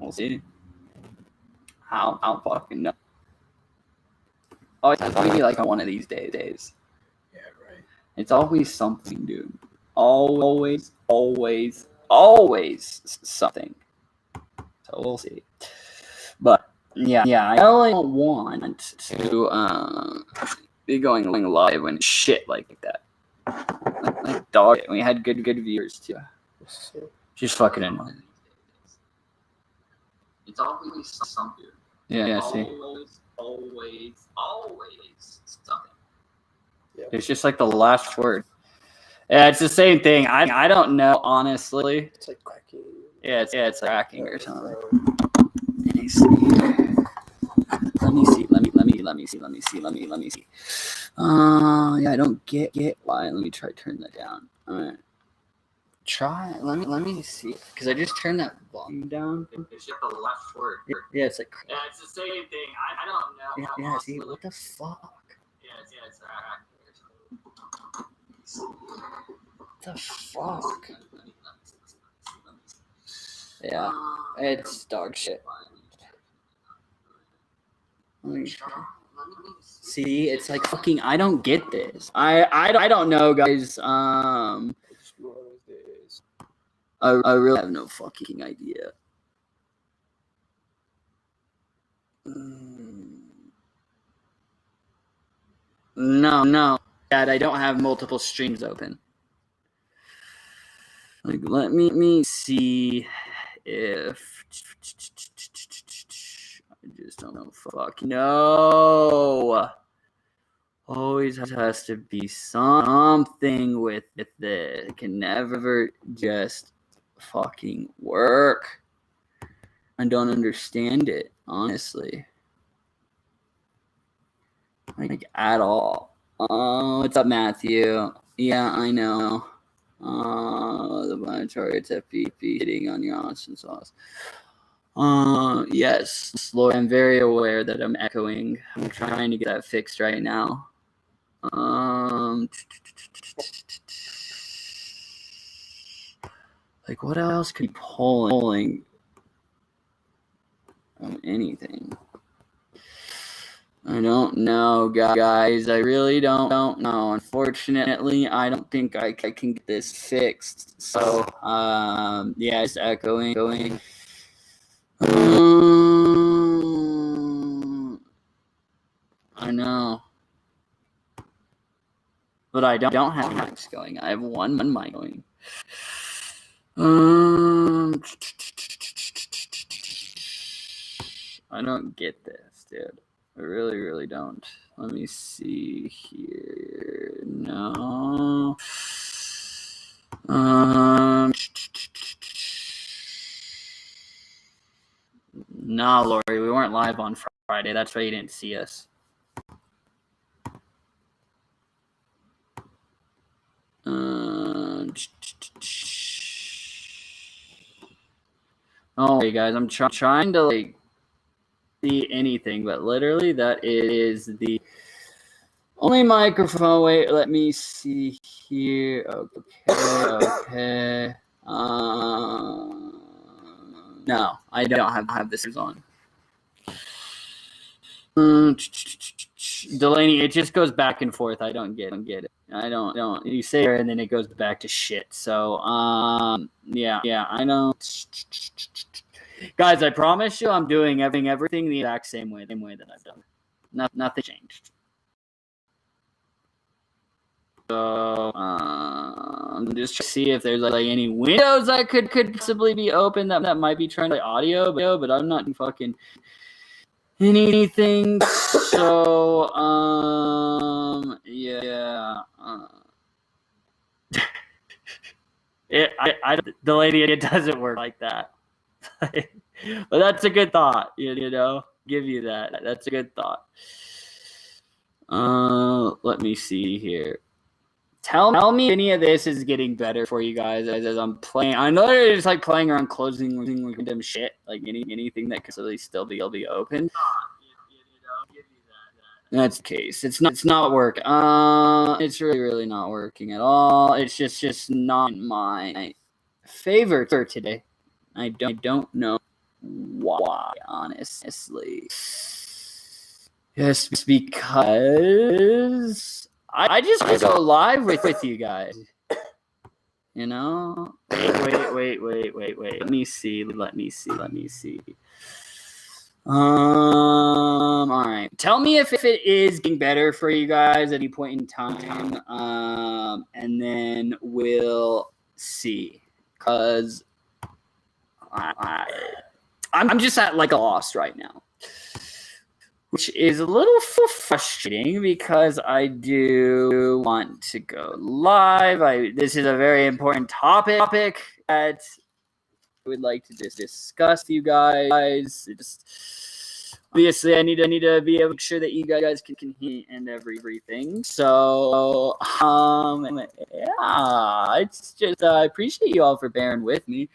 We'll see. How fucking know. Oh, it's gonna be like one of these days. Yeah, right. It's always something, dude. Always something. So we'll see. But yeah, I only want to be going live when shit like that. Like dog. We had good viewers too. Just fucking annoying. It's always something. Yeah. See. Always something. Yeah. It's just like the last word. Yeah, it's the same thing. I don't know, honestly. It's like cracking. Yeah, it's cracking or something. Let me see. Yeah, I don't get why. Let me try turn that down. All right. Let me see, because I just turned that volume down. It's just the left word. Yeah, it's like. Yeah, it's the same thing. I don't know. Yeah. See, what the fuck? Yeah, it's what the fuck? Yeah, it's dog shit. See, it's like fucking. I don't get this. I don't know, guys. I really have no fucking idea. No, Dad, I don't have multiple streams open. Like, let me see if I just don't know. Fuck no. Always has to be something with it. It can never just fucking work. I don't understand it, honestly. Like, at all. What's up, Matthew? Yeah, I know. The monetary it's FPP hitting on your Austin sauce. Yes, Lord, I'm very aware that I'm echoing. I'm trying to get that fixed right now. Like, what else could be pulling anything? I don't know, guys. I really don't know. Unfortunately, I don't think I can get this fixed. So, yeah, it's echoing. I know. But I don't have mics going. I have one mic going. I don't get this, dude. I really don't. Let me see here. No. No, Lori, we weren't live on Friday. That's why you didn't see us. Oh, hey guys, I'm trying to like see anything, but literally that is the only microphone. Wait, let me see here. Okay. No, I don't have this on. Delaney, it just goes back and forth. I don't get it. I don't. You say it and then it goes back to shit. So, yeah, I know. Guys, I promise you, I'm doing everything the exact same way that I've done. Nothing changed. So, I'm just trying to see if there's like any windows that could possibly be open that might be trying to play audio, but I'm not fucking anything. So, yeah. The lady, it doesn't work like that. But that's a good thought, you know. Give you that. That's a good thought. Let me see here. Tell me if any of this is getting better for you guys as I'm playing. I know they're just like playing around closing random shit, like anything that could really still be open. That's the case. It's not working. It's really not working at all. It's just not my favor for today. I don't know Why, honestly? Just because I just go live with you guys. You know? Wait. Let me see. All right. Tell me if it is getting better for you guys at any point in time. And then we'll see. Cause I'm just at like a loss right now, which is a little frustrating because I do want to go live. This is a very important topic that I would like to just discuss with you guys. Obviously, I need to be able to make sure that you guys can hear and everything. So, yeah, it's just I appreciate you all for bearing with me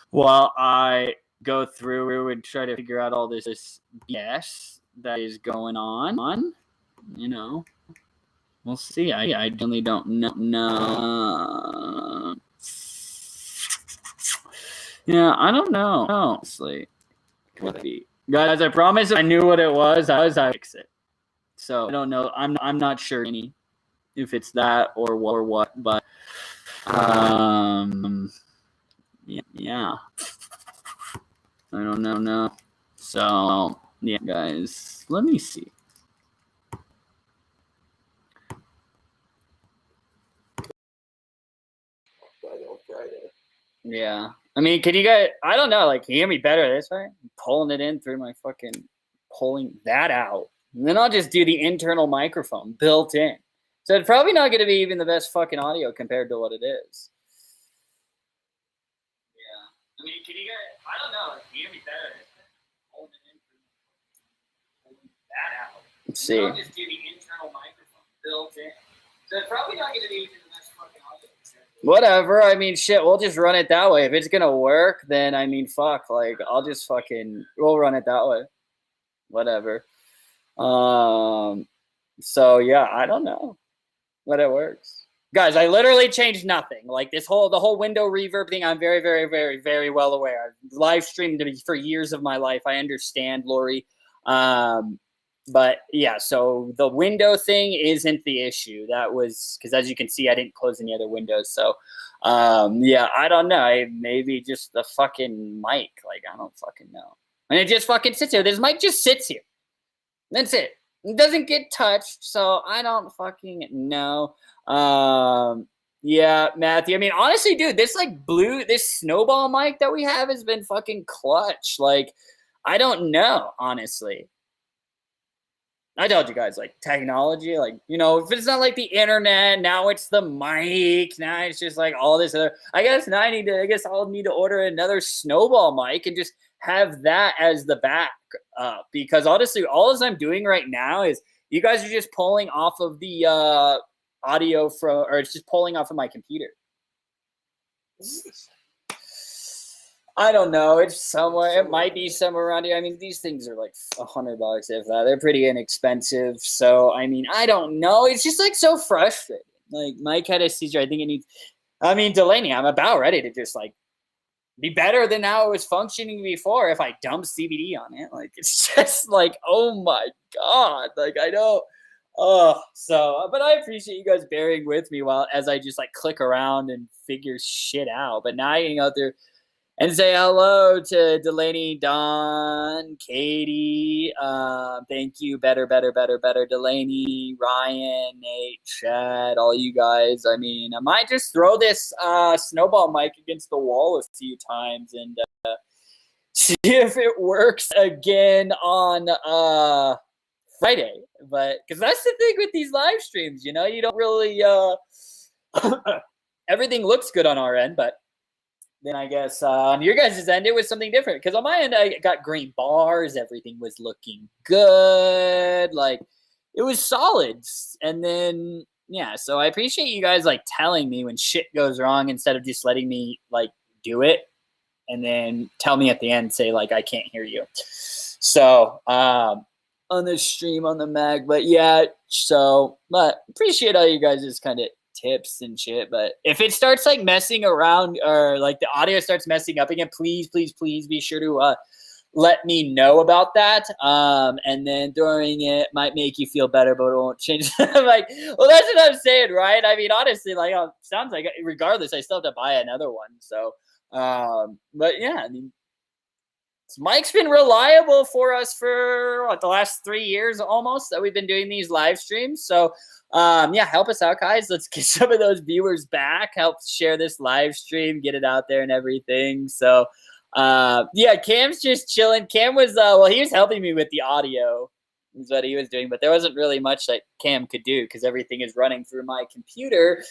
while I go through and try to figure out all this BS that is going on. You know, we'll see. I really don't know. Yeah, I don't know. Honestly, could be. Guys, I promise if I knew what it was, I'd fix it. So I don't know. I'm not sure if it's that or what, but yeah. I don't know. So yeah, guys, let me see. Yeah. I mean, can you guys, I don't know, like, can you hear me better this way? I'm pulling it in through my pulling that out. And then I'll just do the internal microphone built in. So it's probably not going to be even the best fucking audio compared to what it is. Yeah. I mean, can you guys, I don't know, like, can you hear me better this way? Pulling it in through that out. Let's see. I'll just do the internal microphone built in. So it's probably not going to be even the best fucking audio. Whatever. I mean, shit, we'll just run it that way. If it's going to work, then, I mean, fuck. Like, we'll run it that way. Whatever. So, yeah, I don't know. But it works. Guys, I literally changed nothing. Like, the whole window reverb thing, I'm very, very, very, very well aware. I've live streamed for years of my life. I understand, Lori. But yeah, so the window thing isn't the issue. That was because, as you can see, I didn't close any other windows. So, yeah, I don't know. Maybe just the fucking mic. Like, I don't fucking know. And it just fucking sits here. This mic just sits here. That's it. It doesn't get touched. So I don't fucking know. Yeah, Matthew. I mean, honestly, dude, this snowball mic that we have has been fucking clutch. Like, I don't know, honestly. I told you guys, like, technology, like, you know, if it's not like the internet, now it's the mic, now it's just like all this other. I guess I'll need to order another snowball mic and just have that as the back because honestly, all I'm doing right now is you guys are just pulling off of the audio or it's just pulling off of my computer. I don't know. It's somewhere. It might be somewhere around here. I mean, these things are like $100 if that. They're pretty inexpensive. So, I mean, I don't know. It's just like so frustrating. Like, Mike had a seizure. I think it needs. I mean, Delaney, I'm about ready to just like be better than how it was functioning before if I dump CBD on it. Like, it's just like, oh my God. Like, I don't. So, but I appreciate you guys bearing with me as I just like click around and figure shit out. But now I can go through and say hello to Delaney, Don, Katie. Thank you. Better. Delaney, Ryan, Nate, Chad, all you guys. I mean, I might just throw this snowball mic against the wall a few times and see if it works again on Friday. But because that's the thing with these live streams, you know, you don't really everything looks good on our end, but then I guess on your guys' end, it was something different. Because on my end, I got green bars. Everything was looking good. Like, it was solid. And then, yeah, so I appreciate you guys, like, telling me when shit goes wrong instead of just letting me, like, do it. And then tell me at the end, say, like, I can't hear you. So, on the stream, on the mag. But, yeah, so, but appreciate all you guys just kind of tips and shit. But if it starts like messing around or like the audio starts messing up again, please be sure to let me know about that. And then throwing it might make you feel better, but it won't change. Like, well, that's what I'm saying, right? I mean, honestly, like, sounds like regardless, I still have to buy another one. So, but yeah, I mean, Mike's been reliable for us for the last 3 years almost that we've been doing these live streams. So, yeah, help us out, guys. Let's get some of those viewers back. Help share this live stream, get it out there and everything. So, yeah, Cam's just chilling. Cam was, well, he was helping me with the audio is what he was doing, but there wasn't really much that Cam could do because everything is running through my computer.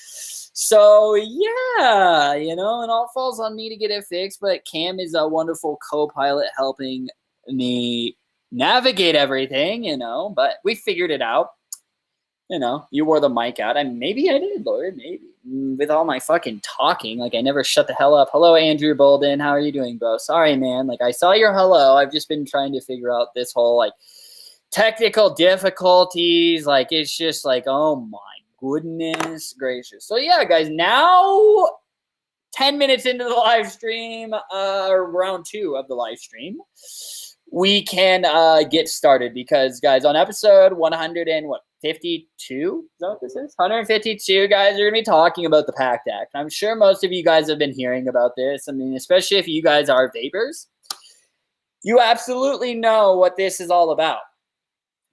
So yeah, it all falls on me to get it fixed, but Cam is a wonderful co-pilot helping me navigate everything, but we figured it out. You wore the mic out. Maybe I did, Lord, maybe. With all my fucking talking, like I never shut the hell up. Hello, Andrew Bolden. How are you doing, bro? Sorry, man. Like I saw your hello. I've just been trying to figure out this whole like technical difficulties. Like it's just like, oh my goodness gracious. So yeah, guys, now 10 minutes into the live stream, round 2 of the live stream, we can get started because, guys, on episode 152, is that what this is? 152, guys, are going to be talking about the PACT Act. I'm sure most of you guys have been hearing about this. I mean, especially if you guys are vapors, you absolutely know what this is all about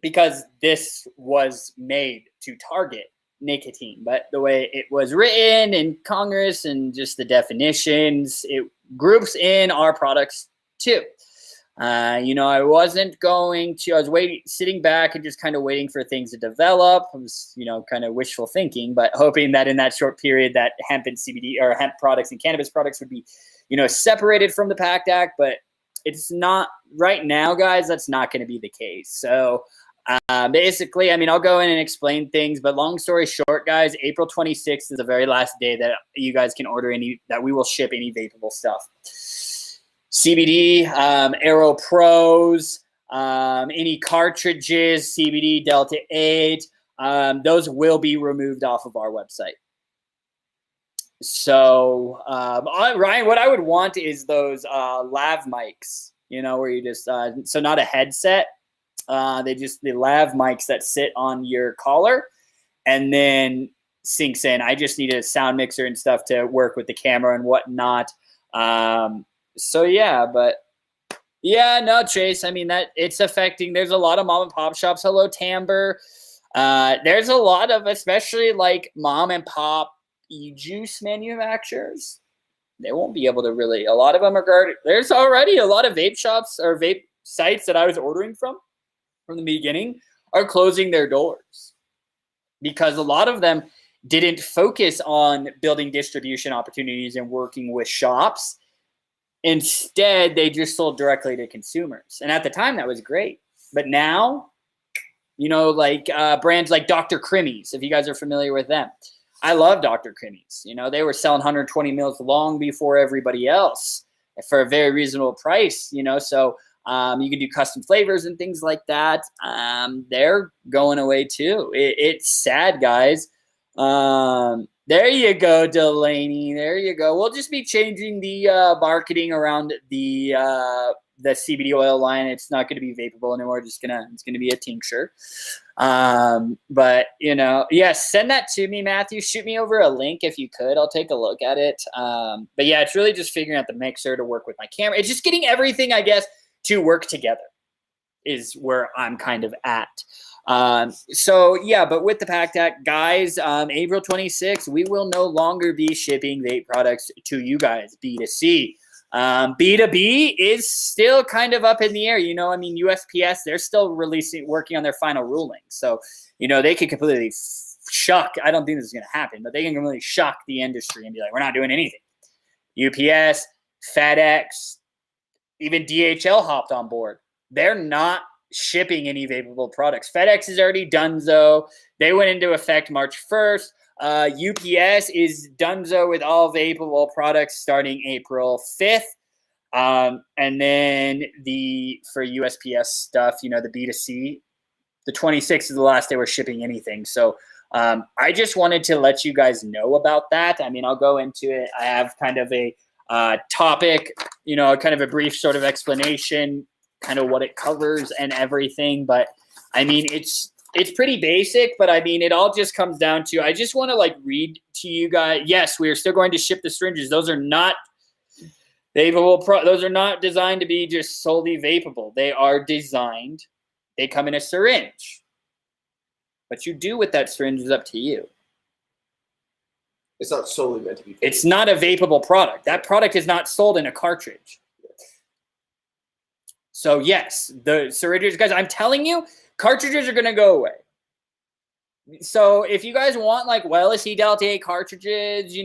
because this was made to target nicotine. But the way it was written in Congress and just the definitions, it groups in our products too. I was sitting back and just kind of waiting for things to develop. I was, kind of wishful thinking, but hoping that in that short period that hemp and CBD or hemp products and cannabis products would be, separated from the PACT Act, but it's not right now, guys. That's not going to be the case. So basically, I'll go in and explain things, but long story short, guys, April 26th is the very last day that you guys can order that we will ship any vapable stuff. CBD, Aero Pros, any cartridges, CBD Delta 8, those will be removed off of our website. So, Ryan, what I would want is those lav mics, where you just, so not a headset, the lav mics that sit on your collar and then syncs in. I just need a sound mixer and stuff to work with the camera and whatnot. So yeah, but yeah, no, Chase, that it's affecting, there's a lot of mom and pop shops. Hello, Timbre. There's a lot of, especially like mom and pop e-juice manufacturers. They won't be able to really, a lot of them there's already a lot of vape shops or vape sites that I was ordering from the beginning are closing their doors because a lot of them didn't focus on building distribution opportunities and working with shops. Instead, they just sold directly to consumers. And at the time, that was great. But now, brands like Dr. Krimmy's, if you guys are familiar with them. I love Dr. Krimmy's. They were selling 120 mils long before everybody else for a very reasonable price, So you can do custom flavors and things like that. They're going away too. It's sad, guys. There you go, Delaney. There you go. We'll just be changing the marketing around the CBD oil line. It's not going to be vapable anymore. It's gonna be a tincture. But yes, send that to me, Matthew. Shoot me over a link if you could. I'll take a look at it. But yeah, it's really just figuring out the mixer to work with my camera. It's just getting everything, I guess, to work together is where I'm kind of at. So yeah, but with the PACT Act, guys, April 26th, we will no longer be shipping vape products to you guys, B2C. B2B is still kind of up in the air. USPS, they're still working on their final ruling. So, they could completely shock. I don't think this is going to happen, but they can really shock the industry and be like, we're not doing anything. UPS, FedEx, even DHL hopped on board. They're not shipping any vapable products. FedEx is already donezo. They went into effect March 1st. UPS is donezo with all vapable products starting April 5th. And then for USPS stuff, the B2C, the 26th is the last day we're shipping anything. So I just wanted to let you guys know about that. I mean, I'll go into it. I have kind of a topic, kind of a brief sort of explanation, kind of what it covers and everything. But I mean, it's pretty basic, but I mean, it all just comes down to, I just want to like read to you guys. Yes, we are still going to ship the syringes. Those are not vapable. Those are not designed to be just solely vapable. They are designed. They come in a syringe. What you do with that syringe is up to you. It's not solely meant to be vapable. It's not a vapable product. That product is not sold in a cartridge. So yes, the syringes, guys, I'm telling you, cartridges are going to go away. So if you guys want like Wellicy Delta 8 cartridges,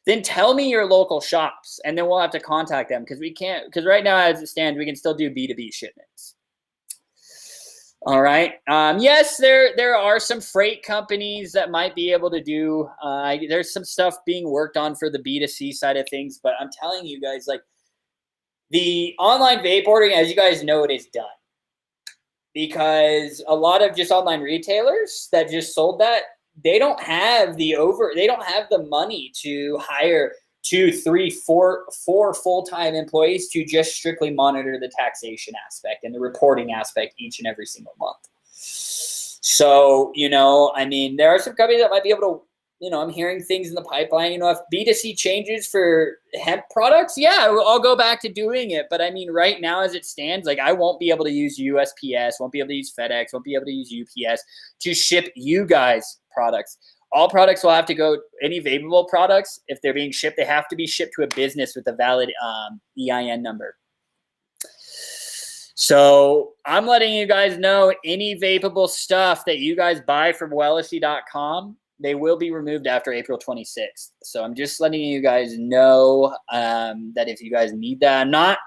then tell me your local shops, and then we'll have to contact them because right now as it stands, we can still do B2B shipments. All right. Yes, there are some freight companies that might be able to do. There's some stuff being worked on for the B2C side of things, but I'm telling you guys, like the online vape ordering, as you guys know, it is done because a lot of just online retailers that just sold that, they don't have the money to hire 2, 3, 4 full-time employees to just strictly monitor the taxation aspect and the reporting aspect each and every single month. So, I mean, there are some companies that might be able to, I'm hearing things in the pipeline, if B2C changes for hemp products, yeah, I'll go back to doing it. But I mean, right now as it stands, like I won't be able to use USPS, won't be able to use FedEx, won't be able to use UPS to ship you guys products. All products will have to go, any vapable products, if they're being shipped, they have to be shipped to a business with a valid EIN number. So I'm letting you guys know any vapable stuff that you guys buy from Wellicy.com, they will be removed after April 26th. So I'm just letting you guys know that if you guys need that,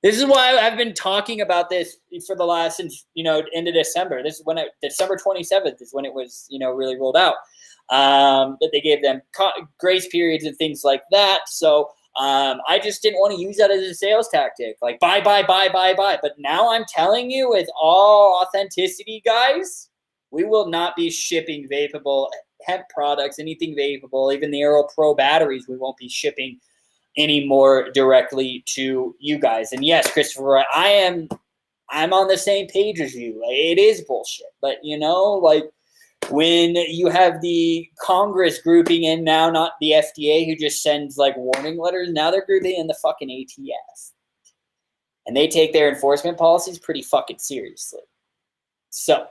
this is why I've been talking about this for the last, since, end of December. This is when December 27th is when it was, really rolled out. That they gave them grace periods and things like that. So I just didn't want to use that as a sales tactic, like buy. But now I'm telling you, with all authenticity, guys, we will not be shipping vapable hemp products, anything vapable, even the Aero Pro batteries. We won't be shipping anymore directly to you guys. And yes, Christopher, I'm on the same page as you. Like, it is bullshit, but when you have the Congress grouping in now, not the FDA, who just sends like warning letters, now they're grouping in the fucking ATF. And they take their enforcement policies pretty fucking seriously. So,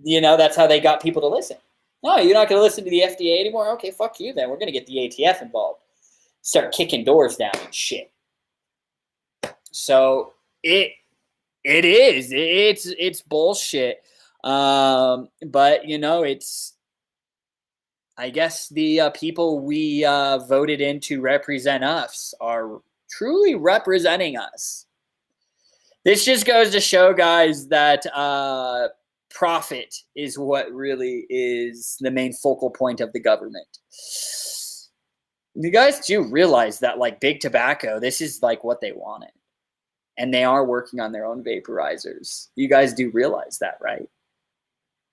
that's how they got people to listen. No, you're not going to listen to the FDA anymore? Okay, fuck you then. We're going to get the ATF involved. Start kicking doors down and shit. So, it's bullshit. But it's, I guess the people we voted in to represent us are truly representing us. This just goes to show, guys, that profit is what really is the main focal point of the government. You guys do realize that, like, big tobacco, this is like what they wanted. And they are working on their own vaporizers. You guys do realize that, right?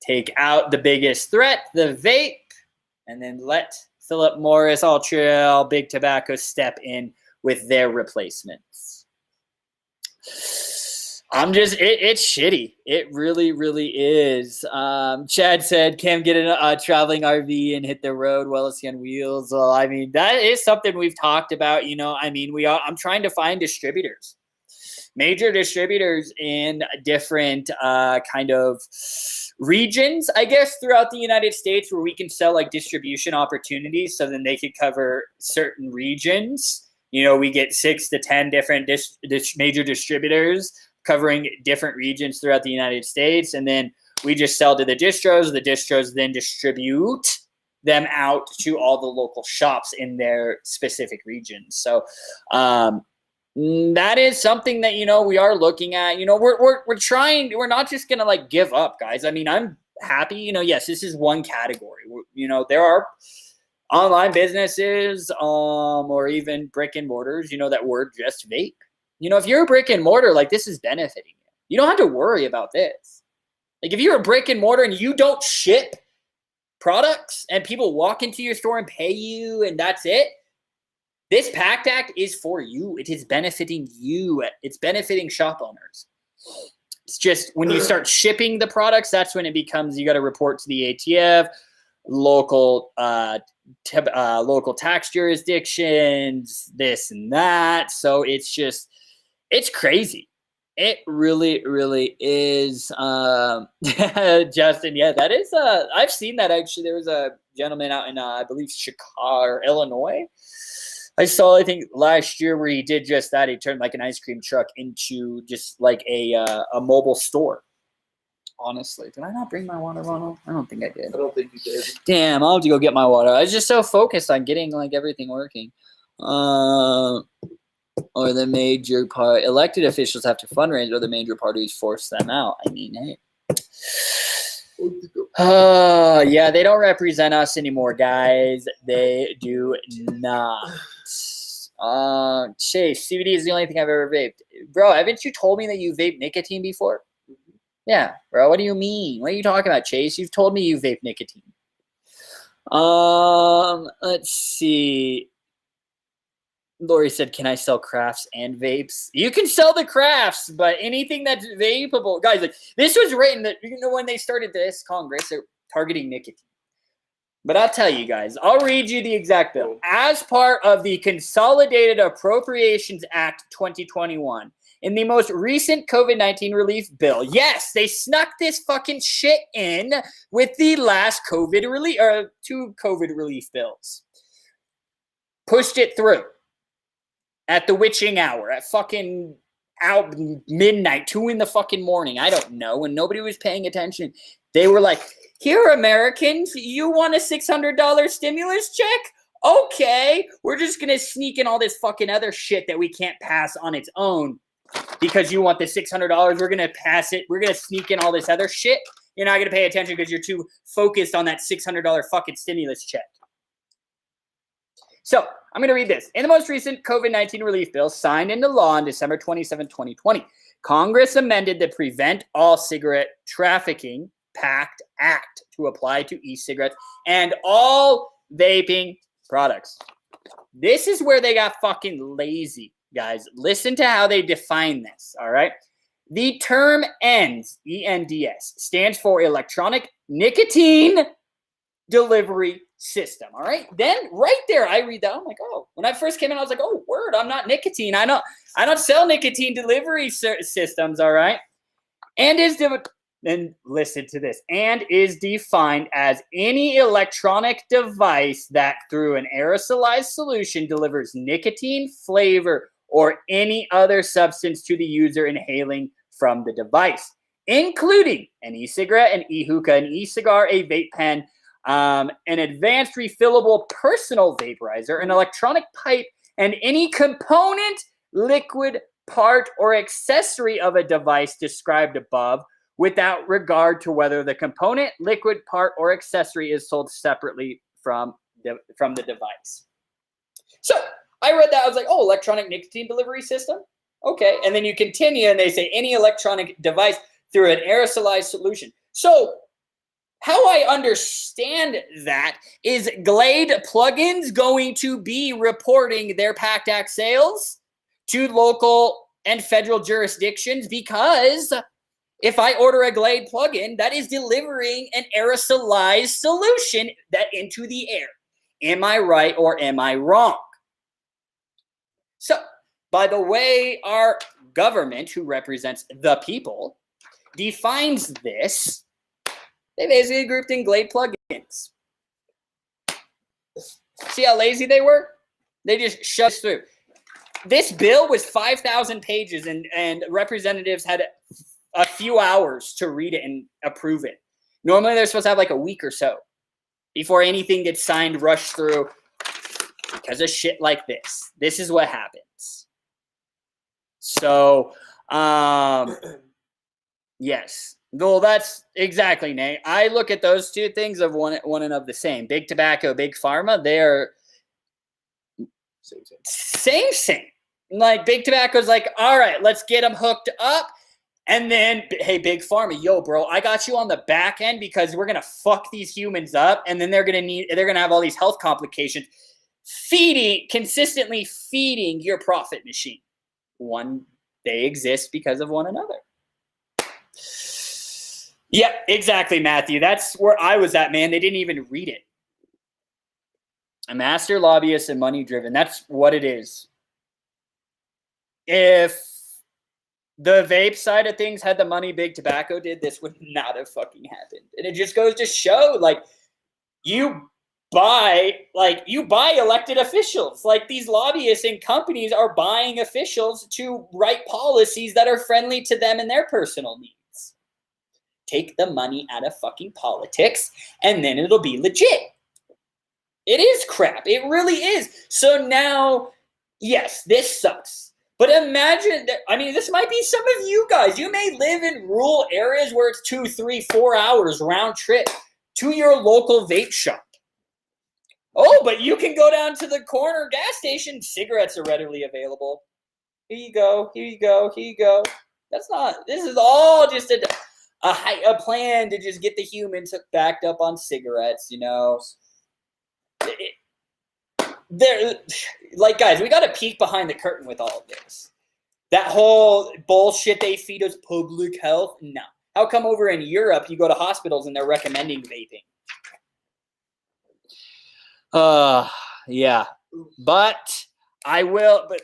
Take out the biggest threat, the vape, and then let Philip Morris, Altria, Big Tobacco step in with their replacements. It's shitty. It really, really is. Chad said, Cam, get a traveling RV and hit the road, Wellicy on wheels. Well, I mean, that is something we've talked about. I'm trying to find distributors. Major distributors in different kind of regions, I guess, throughout the United States, where we can sell like distribution opportunities, so then they could cover certain regions. We get 6 to 10 different major distributors covering different regions throughout the United States, and then we just sell to the distros. The distros then distribute them out to all the local shops in their specific regions. So that is something that, we are looking at. We're trying. We're not just gonna like give up, guys. I mean, I'm happy. Yes, this is one category. There are online businesses, or even brick and mortars, that were just vape. If you're a brick and mortar, like, this is benefiting you. You don't have to worry about this. Like if you're a brick and mortar and you don't ship products and people walk into your store and pay you and that's it, this PACT Act is for you. It is benefiting you. It's benefiting shop owners. It's just when you start shipping the products, that's when it becomes you got to report to the ATF, local tax jurisdictions, this and that. So it's crazy. It really, really is. Justin, yeah, that is. I've seen that actually. There was a gentleman out in, I believe, Chicago or Illinois. I saw, I think, last year where he did just that. He turned like an ice cream truck into just like a mobile store. Honestly, did I not bring my water bottle? I don't think I did. I don't think you did. Damn, I'll have to go get my water. I was just so focused on getting like everything working. Or the major part elected officials have to fundraise, or the major parties force them out. I mean, hey. Yeah, they don't represent us anymore, guys. They do not. Chase, CBD is the only thing I've ever vaped. Bro, haven't you told me that you vaped nicotine before? Yeah, bro, what do you mean? What are you talking about, Chase? You've told me you vape nicotine. Let's see. Lori said, can I sell crafts and vapes? You can sell the crafts, but anything that's vapable. Guys, like this was written that, you know, when they started this Congress, they're targeting nicotine. But I'll tell you guys, I'll read you the exact bill. As part of the Consolidated Appropriations Act 2021, in the most recent COVID-19 relief bill, yes, they snuck this fucking shit in with the last COVID relief, or 2 COVID relief bills. Pushed it through. At the witching hour, at fucking out midnight, 2 in the fucking morning. I don't know. When nobody was paying attention, they were like, here, Americans, you want a $600 stimulus check? Okay, we're just going to sneak in all this fucking other shit that we can't pass on its own because you want the $600. We're going to pass it. We're going to sneak in all this other shit. You're not going to pay attention because you're too focused on that $600 fucking stimulus check. So I'm going to read this. In the most recent COVID-19 relief bill signed into law on December 27, 2020, Congress amended the Prevent All Cigarette Trafficking PACT Act to apply to e-cigarettes and all vaping products. This is where they got fucking lazy, guys. Listen to how they define this, all right? The term ENDS, E-N-D-S, stands for Electronic Nicotine Delivery System. All right. Then right there, I read that. I'm like, oh, when I first came in, I was like, oh, word, I'm not nicotine. I don't sell nicotine delivery systems. All right. And listen to this, and is defined as any electronic device that through an aerosolized solution delivers nicotine, flavor, or any other substance to the user inhaling from the device, including an e-cigarette, an e-hookah, an e-cigar, a vape pen, an advanced refillable personal vaporizer, an electronic pipe, and any component, liquid, part, or accessory of a device described above, without regard to whether the component, liquid, part, or accessory is sold separately from the device. So I read that. I was like, oh, electronic nicotine delivery system? Okay. And then you continue, and they say any electronic device through an aerosolized solution. So how I understand that is Glade plugins going to be reporting their PACT Act sales to local and federal jurisdictions, because if I order a Glade plugin, that is delivering an aerosolized solution that into the air. Am I right or am I wrong? So, by the way our government, who represents the people, defines this, they basically grouped in Glade plugins. See how lazy they were? They just shoved through. This bill was 5,000 pages, and representatives had a few hours to read it and approve it. Normally, they're supposed to have like a week or so before anything gets signed, rushed through. Because of shit like this. This is what happens. So, yes. Well, that's exactly, Nate. I look at those two things of one and of the same. Big tobacco, big pharma, they're same. Like, big tobacco's like, all right, let's get them hooked up. And then, hey, Big Pharma, yo, bro, I got you on the back end because we're gonna fuck these humans up, and then they're gonna have all these health complications. Consistently feeding your profit machine. They exist because of one another. Yeah, exactly, Matthew. That's where I was at, man. They didn't even read it. A master lobbyist and money driven. That's what it is. If the vape side of things had the money big tobacco did, this would not have fucking happened. And it just goes to show, like, you buy elected officials. Like, these lobbyists and companies are buying officials to write policies that are friendly to them and their personal needs. Take the money out of fucking politics, and then it'll be legit. It is crap. It really is. So now, yes, this sucks. But imagine that, I mean, this might be some of you guys. You may live in rural areas where it's 2, 3, 4 hours round trip to your local vape shop. Oh, but you can go down to the corner gas station. Cigarettes are readily available. Here you go. Here you go. Here you go. This is all just a plan to just get the humans backed up on cigarettes, you know. Like, guys, we got to peek behind the curtain with all of this. That whole bullshit they feed us, public health, no. How come over in Europe you go to hospitals and they're recommending vaping? Yeah. But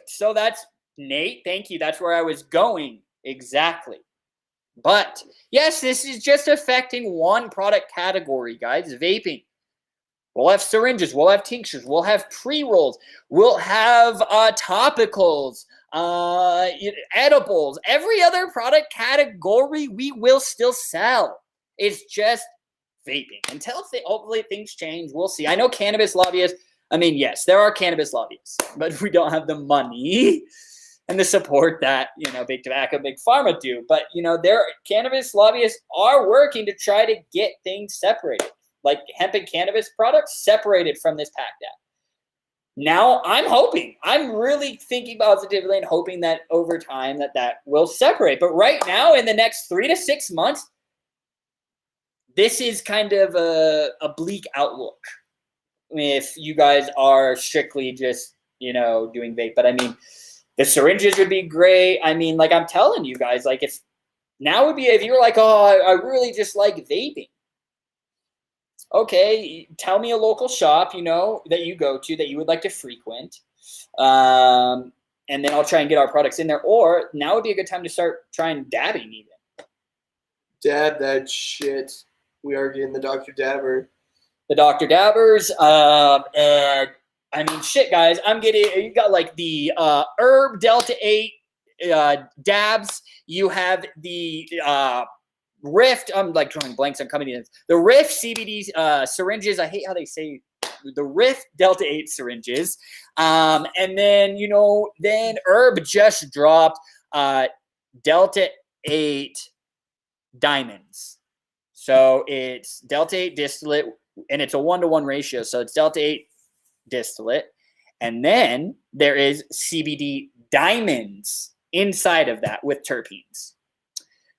so that's Nate, thank you. That's where I was going. Exactly. But yes, this is just affecting one product category, guys, vaping. We'll have syringes, we'll have tinctures, we'll have pre-rolls, we'll have topicals, edibles. Every other product category we will still sell. It's just vaping. Until hopefully things change, we'll see. I know cannabis lobbyists, I mean, yes, there are cannabis lobbyists, but we don't have the money and the support that, you know, big tobacco, big pharma do. But, you know, cannabis lobbyists are working to try to get things separated. Like hemp and cannabis products separated from this PACT Act. Now, I'm really thinking positively and hoping that over time that will separate. But right now, in the next 3 to 6 months, this is kind of a bleak outlook if you guys are strictly just, you know, doing vape. But I mean, the syringes would be great. I mean, like, I'm telling you guys, like, if you were like, oh, I really just like vaping. Okay, tell me a local shop, you know, that you go to that you would like to frequent. And then I'll try and get our products in there. Or now would be a good time to start trying dabbing even. Dab that shit. We are getting the Dr. Dabber. The Dr. Dabbers. And I mean, shit, guys. You got like the Herb Delta 8 dabs. You have the Rift, I'm like drawing blanks on companies. The Rift CBD syringes. I hate how they say the Rift Delta 8 syringes. And then, you know, Herb just dropped Delta 8 diamonds. So it's Delta 8 distillate, and it's a 1-to-1 ratio. So it's Delta 8 distillate. And then there is CBD diamonds inside of that with terpenes.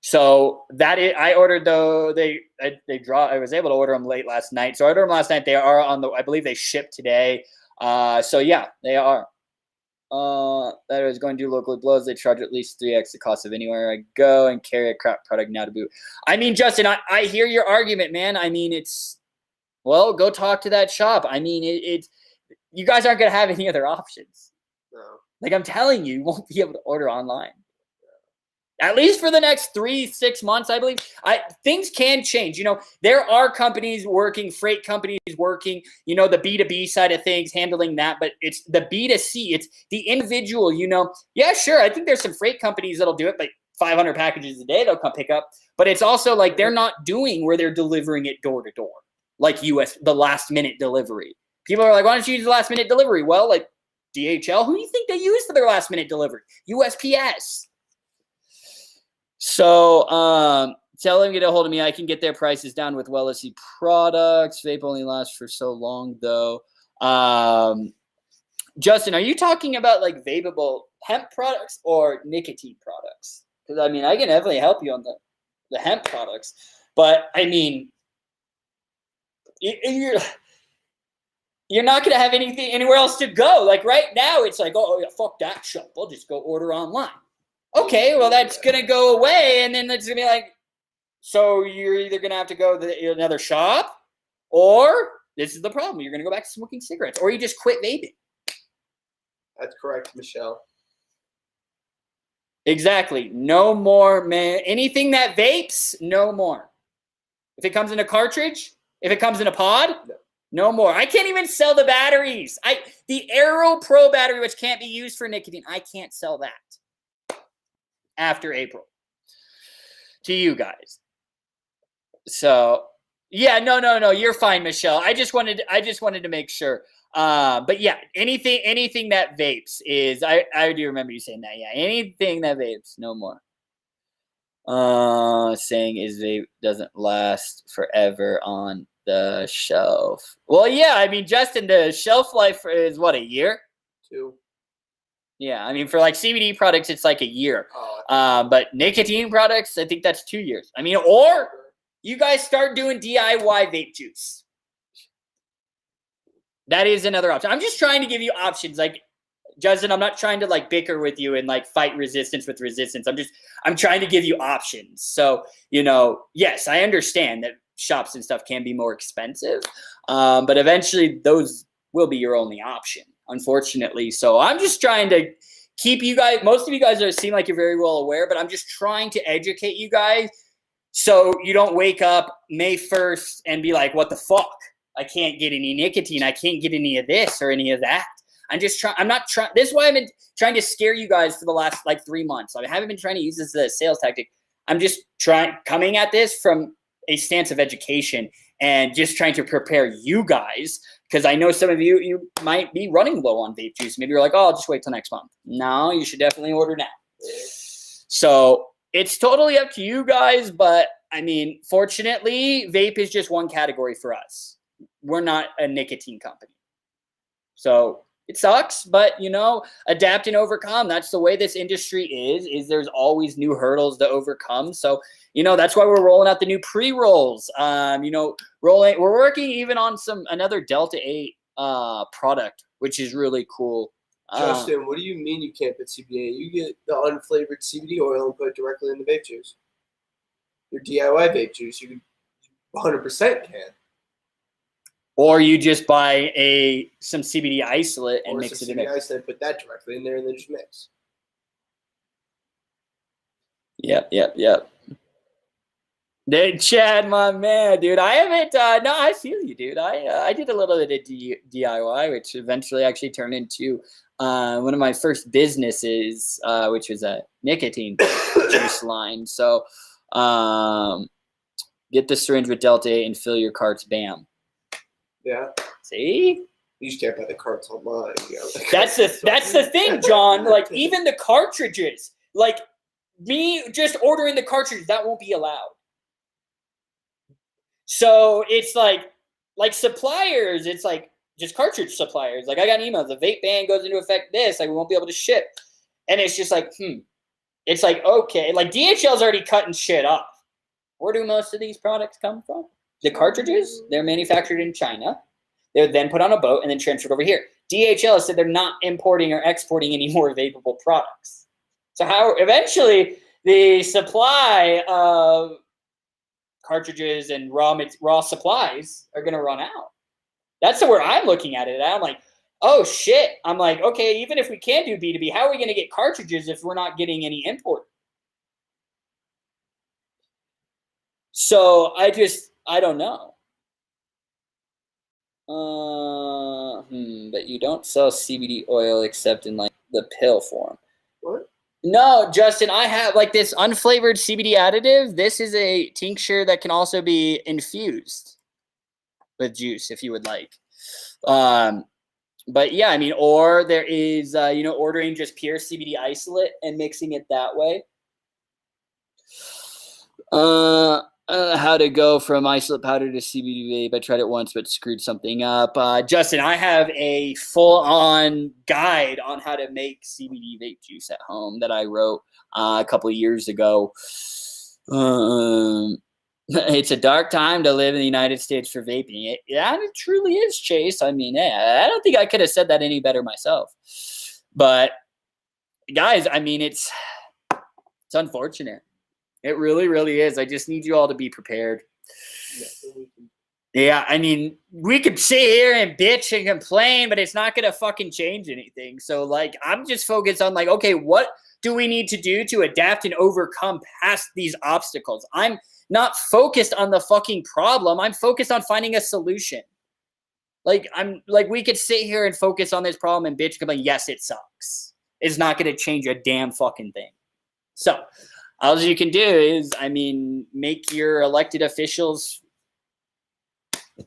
So I ordered though I was able to order them late last night. So I ordered them last night. They are I believe they ship today. So yeah, they are. That is going to do locally blows. They charge at least 3x the cost of anywhere I go and carry a crap product now to boot. I mean, Justin, I hear your argument, man. I mean, go talk to that shop. I mean, you guys aren't going to have any other options. No. Like, I'm telling you, you won't be able to order online. At least for the next 3-6 months, I believe. Things can change. You know, there are companies working, freight companies working, you know, the B2B side of things, handling that. But it's the B2C. It's the individual, you know. Yeah, sure. I think there's some freight companies that'll do it, but 500 packages a day they'll come pick up. But it's also like they're not doing where they're delivering it door to door, like the last minute delivery. People are like, why don't you use the last minute delivery? Well, like DHL, who do you think they use for their last minute delivery? USPS. So tell them to get a hold of me. I can get their prices down with Wellicy products. Vape only lasts for so long, though. Justin, are you talking about like vapable hemp products or nicotine products? Because, I mean, I can definitely help you on the hemp products. But, I mean, you're not going to have anything anywhere else to go. Like, right now, it's like, oh, yeah, fuck that shop. I'll just go order online. Okay, well, that's going to go away, and then it's going to be like, so you're either going to have to go to another shop, or this is the problem. You're going to go back to smoking cigarettes, or you just quit vaping. That's correct, Michelle. Exactly. No more, man. Anything that vapes, no more. If it comes in a cartridge, if it comes in a pod, no more. I can't even sell the batteries. The Aero Pro battery, which can't be used for nicotine, I can't sell that after April to you guys. So, yeah, no, you're fine, Michelle. I just wanted to make sure. But yeah, anything that vapes is, I do remember you saying that. Yeah, anything that vapes, no more. Saying is vape doesn't last forever on the shelf. Well, yeah, I mean, Justin, the shelf life is what, a year? 2. Yeah, I mean, for like CBD products, it's like a year. But nicotine products, I think that's 2 years. I mean, or you guys start doing DIY vape juice. That is another option. I'm just trying to give you options. Like, Justin, I'm not trying to like bicker with you and like fight resistance with resistance. I'm trying to give you options. So, yes, I understand that shops and stuff can be more expensive. But eventually those will be your only option, unfortunately. So I'm just trying to keep you guys, most of you guys seem like you're very well aware, but I'm just trying to educate you guys so you don't wake up May 1st and be like, what the fuck? I can't get any nicotine. I can't get any of this or any of that. This is why I've been trying to scare you guys for the last like 3 months. I haven't been trying to use this as a sales tactic. I'm just coming at this from a stance of education and just trying to prepare you guys, because I know some of you might be running low on vape juice. Maybe you're like, oh, I'll just wait till next month. No, you should definitely order now. So it's totally up to you guys. But I mean, fortunately, vape is just one category for us. We're not a nicotine company. So it sucks, but, adapt and overcome. That's the way this industry is there's always new hurdles to overcome. So, that's why we're rolling out the new pre-rolls. We're working even on another Delta 8 product, which is really cool. Justin, what do you mean you can't put CBD? You get the unflavored CBD oil and put it directly in the vape juice. Your DIY vape juice, you 100% can. Or you just buy some CBD isolate and mix it in there. CBD isolate, put that directly in there, and then just mix. Yep. Chad, my man, dude. I haven't. No, I feel you, dude. I did a little bit of DIY, which eventually actually turned into one of my first businesses, which was a nicotine juice line. So, get the syringe with Delta 8 and fill your carts. Bam. Yeah. See? You just can't buy the carts online. That's the thing, John. Like, even the cartridges, like me just ordering the cartridge, that won't be allowed. So it's like suppliers, it's like just cartridge suppliers. Like, I got an email, the vape ban goes into effect we won't be able to ship. And it's just like, It's like, okay. Like, DHL's already cutting shit off. Where do most of these products come from? The cartridges, they're manufactured in China. They're then put on a boat and then transferred over here. DHL has said they're not importing or exporting any more vapable products. So how eventually the supply of cartridges and raw supplies are going to run out. That's where I'm looking at it. I'm like, oh shit. I'm like, okay, even if we can do B2B, how are we going to get cartridges if we're not getting any import? So I don't know. But you don't sell CBD oil except in like the pill form. What? No, Justin, I have like this unflavored CBD additive. This is a tincture that can also be infused with juice if you would like. But yeah, I mean, or there is, ordering just pure CBD isolate and mixing it that way. How to go from isolate powder to CBD vape. I tried it once, but screwed something up. Justin, I have a full-on guide on how to make CBD vape juice at home that I wrote a couple of years ago. It's a dark time to live in the United States for vaping. It truly is, Chase. I mean, I don't think I could have said that any better myself. But guys, I mean, it's unfortunate. It really, really is. I just need you all to be prepared. Yeah, I mean, we could sit here and bitch and complain, but it's not going to fucking change anything. So, like, I'm just focused on, like, okay, what do we need to do to adapt and overcome past these obstacles? I'm not focused on the fucking problem. I'm focused on finding a solution. Like, we could sit here and focus on this problem and bitch and complain. Yes, it sucks. It's not going to change a damn fucking thing. So, all you can do is, I mean, make your elected officials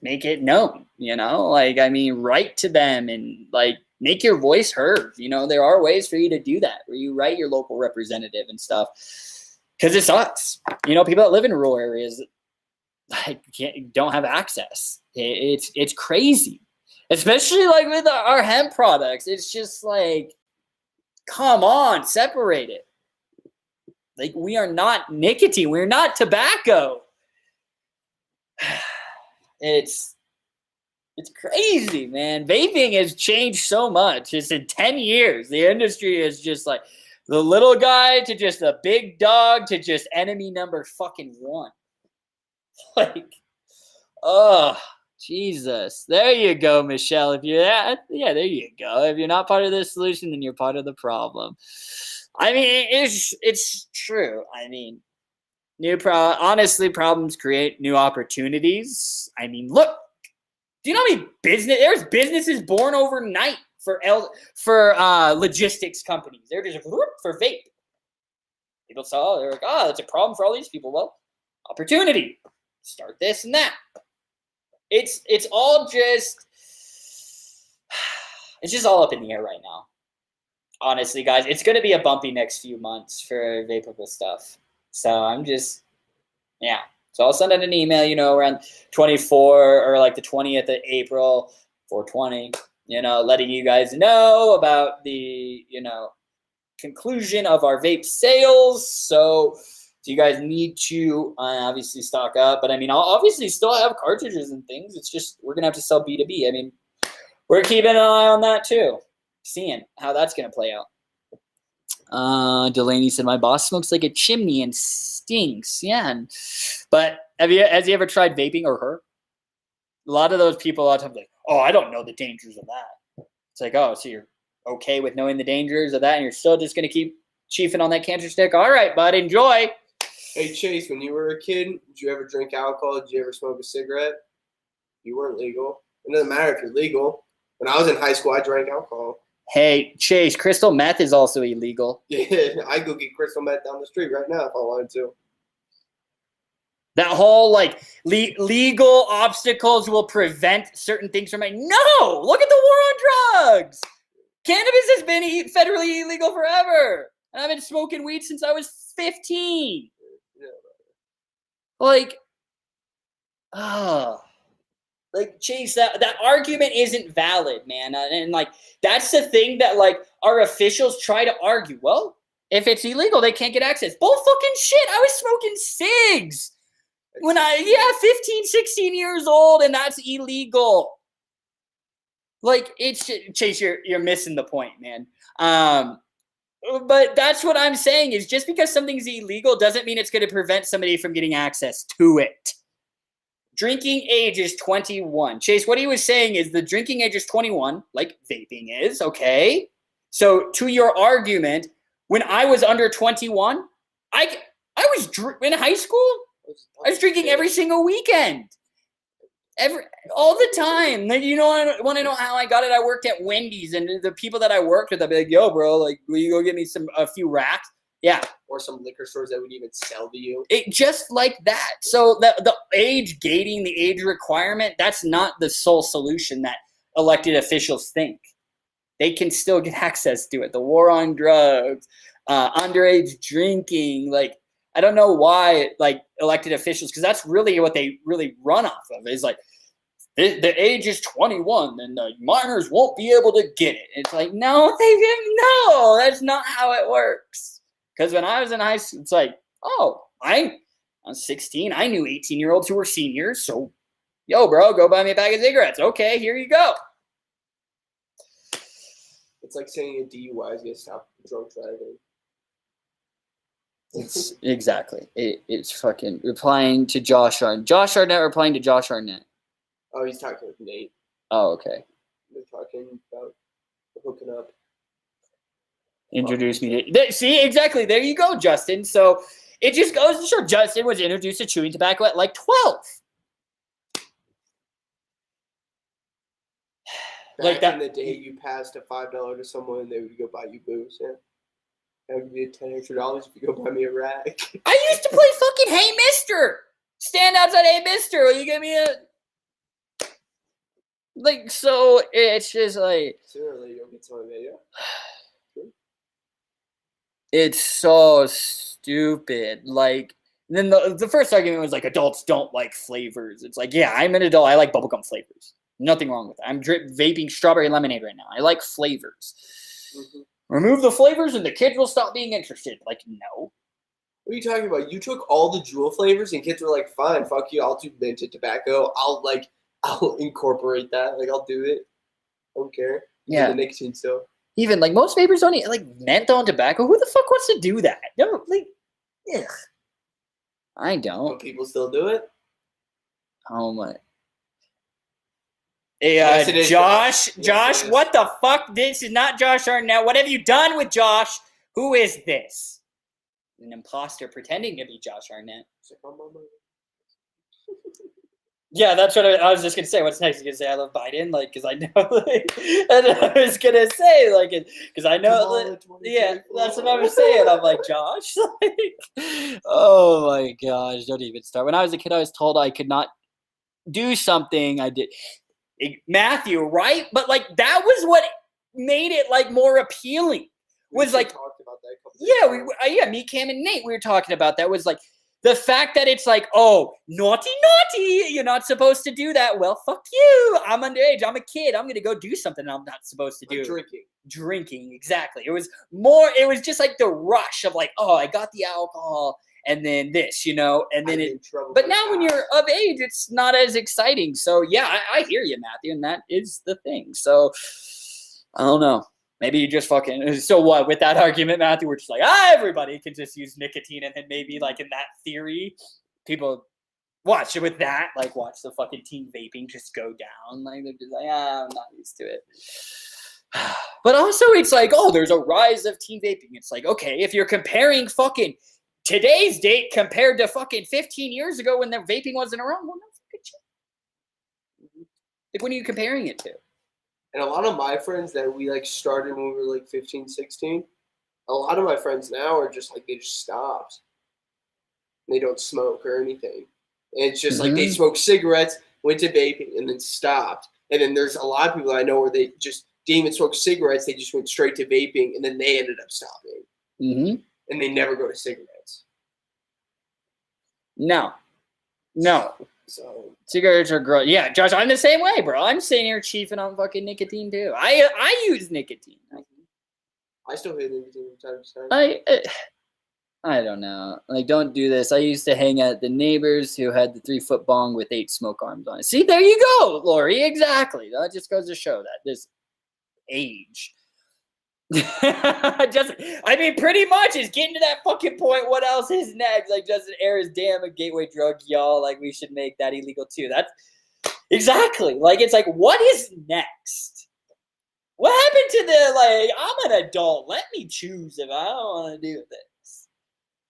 make it known, you know? Like, I mean, write to them and, like, make your voice heard. You know, there are ways for you to do that, where you write your local representative and stuff. Because it sucks. You know, people that live in rural areas, like, don't have access. It's crazy. Especially, like, with our hemp products. It's just, like, come on, separate it. Like, we are not nicotine. We're not tobacco. It's crazy, man. Vaping has changed so much. It's in 10 years. The industry is just like the little guy to just a big dog to just enemy number fucking one. Like, oh, Jesus. There you go, Michelle. If you're that, yeah, there you go. If you're not part of the solution, then you're part of the problem. I mean, it's true. I mean, honestly, problems create new opportunities. I mean, look, do you know how many there's businesses born overnight for logistics companies? They're just for vape. People saw, they're like, oh, that's a problem for all these people. Well, opportunity. Start this and that. It's all just, it's just all up in the air right now. Honestly, guys, it's going to be a bumpy next few months for vapable stuff. So I'm just, yeah. So I'll send out an email, you know, around 24 or like the 20th of April, 420, you know, letting you guys know about the, you know, conclusion of our vape sales. So you guys need to obviously stock up. But I mean, I'll obviously still have cartridges and things. It's just we're going to have to sell B2B. I mean, we're keeping an eye on that too. Seeing how that's going to play out. Delaney said, my boss smokes like a chimney and stinks. Yeah. But has he ever tried vaping or her? A lot of those people, a lot of times, like, oh, I don't know the dangers of that. It's like, oh, so you're okay with knowing the dangers of that and you're still just going to keep chiefing on that cancer stick? All right, bud, enjoy. Hey, Chase, when you were a kid, did you ever drink alcohol? Did you ever smoke a cigarette? You weren't legal. It doesn't matter if you're legal. When I was in high school, I drank alcohol. Hey, Chase, crystal meth is also illegal. Yeah, I go get crystal meth down the street right now if I wanted to. That whole, like, legal obstacles will prevent certain things from happening. No! Look at the war on drugs! Cannabis has been federally illegal forever. And I've been smoking weed since I was 15. Yeah. Like, oh. Like, Chase, that argument isn't valid, man. And, like, that's the thing that, like, our officials try to argue. Well, if it's illegal, they can't get access. Bull fucking shit. I was smoking cigs when 15, 16 years old, and that's illegal. Like, it's Chase, you're missing the point, man. But that's what I'm saying is just because something's illegal doesn't mean it's going to prevent somebody from getting access to it. Drinking age is 21. Chase, what he was saying is the drinking age is 21, like vaping is, okay? So to your argument, when I was under 21, I was in high school, I was drinking every single weekend. All the time. You know, want to know how I got it? I worked at Wendy's, and the people that I worked with, I'd be like, yo, bro, like, will you go get me a few racks? Yeah. Or some liquor stores that would even sell to you. Just like that. So the age gating, the age requirement, that's not the sole solution that elected officials think. They can still get access to it. The war on drugs, underage drinking, like, I don't know why, like, elected officials, because that's really what they really run off of, is like, the age is 21 and the minors won't be able to get it. It's like, no, that's not how it works. Because when I was in high school, it's like, oh, I'm 16. I knew 18-year-olds who were seniors. So, yo, bro, go buy me a bag of cigarettes. Okay, here you go. It's like saying a DUI is going to stop drunk driving. It's exactly. It's fucking replying to Josh Arnett. Josh Arnett replying to Josh Arnett. Oh, he's talking with Nate. Oh, okay. They're talking about hooking up. Introduce me to... See, exactly. There you go, Justin. So it just goes to show Justin was introduced to chewing tobacco at like 12. Back in the day, you passed a $5 to someone and they would go buy you booze. Yeah. That would be $10 extra if you go buy me a rack. I used to play fucking Hey Mister. Stand outside Hey Mister. Will you give me a... Like, so it's just like... Sooner or later, you'll get some video. It's so stupid. Like, then the first argument was like, adults don't like flavors. It's like, yeah, I'm an adult. I like bubblegum flavors. Nothing wrong with that. I'm vaping strawberry lemonade right now. I like flavors. Mm-hmm. Remove the flavors and the kids will stop being interested. Like, no. What are you talking about? You took all the Juul flavors and kids were like, fine, fuck you. I'll do minted tobacco. I'll incorporate that. Like, I'll do it. I don't care. Yeah. The nicotine still. Even, like, most vapors don't eat, like, menthol and tobacco. Who the fuck wants to do that? No, like, ugh. I don't. But people still do it? Oh, my. Hey, yes, it is Josh, yes, Josh, what the fuck? This is not Josh Arnett. What have you done with Josh? Who is this? An imposter pretending to be Josh Arnett. Yeah, that's what I was just gonna say. What's next? You gonna say I love Biden, like, because I know, like, and I was gonna say, like, because I know, like, yeah, that's what I was saying. I'm like, Josh, like, oh my gosh, don't even start. When I was a kid, I was told I could not do something. I did. Matthew, right? But like that was what made it like more appealing. Was like talked about that yeah, me, Cam, and Nate. We were talking about that. Was like the fact that it's like, oh, naughty, you're not supposed to do that. Well, fuck you. I'm underage. I'm a kid. I'm gonna go do something I'm not supposed to do. Like drinking, exactly. It was more. It was just like the rush of like, oh, I got the alcohol. And then this, and then but now when you're of age, it's not as exciting. So yeah, I hear you, Matthew, and that is the thing. So I don't know. Maybe you just fucking, so what, with that argument, Matthew, we're just like, everybody can just use nicotine. And then maybe like in that theory, people watch it with that, like watch the fucking teen vaping just go down. Like they're just like, I'm not used to it. But also it's like, oh, there's a rise of teen vaping. It's like, okay, if you're comparing fucking today's date compared to fucking 15 years ago when the vaping wasn't around, well, no fucking shit. Like, when are you comparing it to? And a lot of my friends that we like started when we were like 15, 16, a lot of my friends now are just like, they just stopped. They don't smoke or anything. And it's just like they smoked cigarettes, went to vaping, and then stopped. And then there's a lot of people I know where they just didn't even smoke cigarettes. They just went straight to vaping, and then they ended up stopping. Mm-hmm. And they never go to cigarettes. No. So cigarettes are gross. Yeah, Josh, I'm the same way, bro. I'm sitting here chiefing on fucking nicotine too. I use nicotine. I still hate nicotine from time to time. I don't know. Like, don't do this. I used to hang out at the neighbors who had the 3-foot bong with 8 smoke arms on it. See, there you go, Lori. Exactly. That just goes to show that this age. Pretty much is getting to that fucking point. What else is next? Like, Justin Air is damn a gateway drug, y'all. Like, we should make that illegal too. That's exactly like, it's like, what is next? What happened to the like? I'm an adult. Let me choose if I don't want to do this.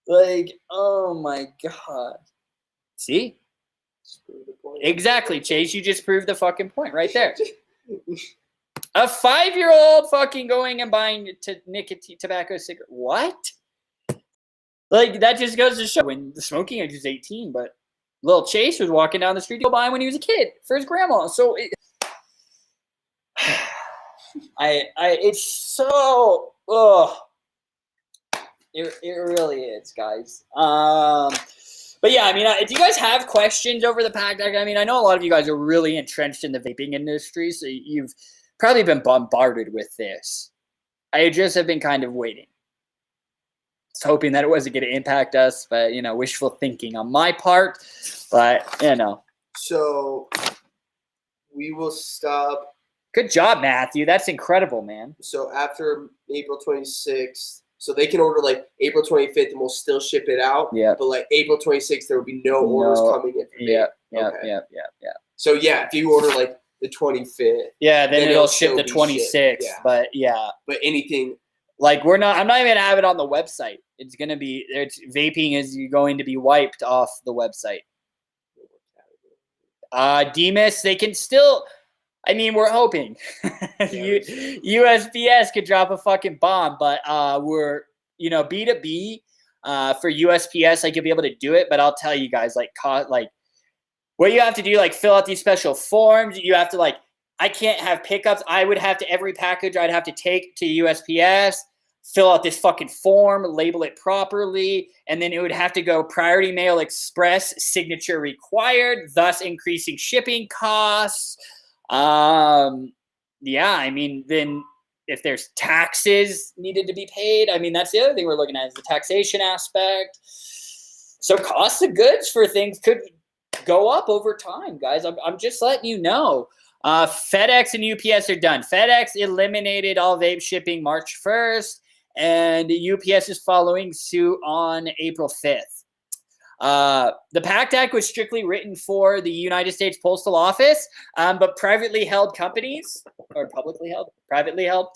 Like, oh my god. See? Exactly, Chase. You just proved the fucking point right there. A 5-year-old fucking going and buying nicotine, tobacco, cigarette. What? Like, that just goes to show when the smoking age is 18, but little Chase was walking down the street to go buy when he was a kid for his grandma. So it's so, ugh. It really is, guys. But yeah, I mean, do you guys have questions over the PACT Act? I mean, I know a lot of you guys are really entrenched in the vaping industry, so you've probably been bombarded with this. I just have been kind of waiting. Just hoping that it wasn't going to impact us, but, wishful thinking on my part. But, So we will stop. Good job, Matthew. That's incredible, man. So after April 26th, so they can order like April 25th and we'll still ship it out. Yeah. But like April 26th, there will be no orders coming in. Yeah. So yeah, if you order like the 25th. Yeah, then it'll ship the 26th. Yeah. But yeah. But anything. Like I'm not even going to have it on the website. Vaping is going to be wiped off the website. Demas, they can still, I mean, we're hoping USPS could drop a fucking bomb, but we're, B2B for USPS, I could be able to do it, but I'll tell you guys, what you have to do, fill out these special forms. You have to, I can't have pickups. I would have to, every package I'd have to take to USPS, fill out this fucking form, label it properly, and then it would have to go priority mail express, signature required, thus increasing shipping costs. Yeah, I mean, then if there's taxes needed to be paid, I mean, that's the other thing we're looking at is the taxation aspect. So cost of goods for things could go up over time, guys. I'm just letting you know. FedEx and UPS are done. FedEx eliminated all vape shipping March 1st, and UPS is following suit on April 5th. The PACT Act was strictly written for the United States Postal Office, but privately held companies, or privately held,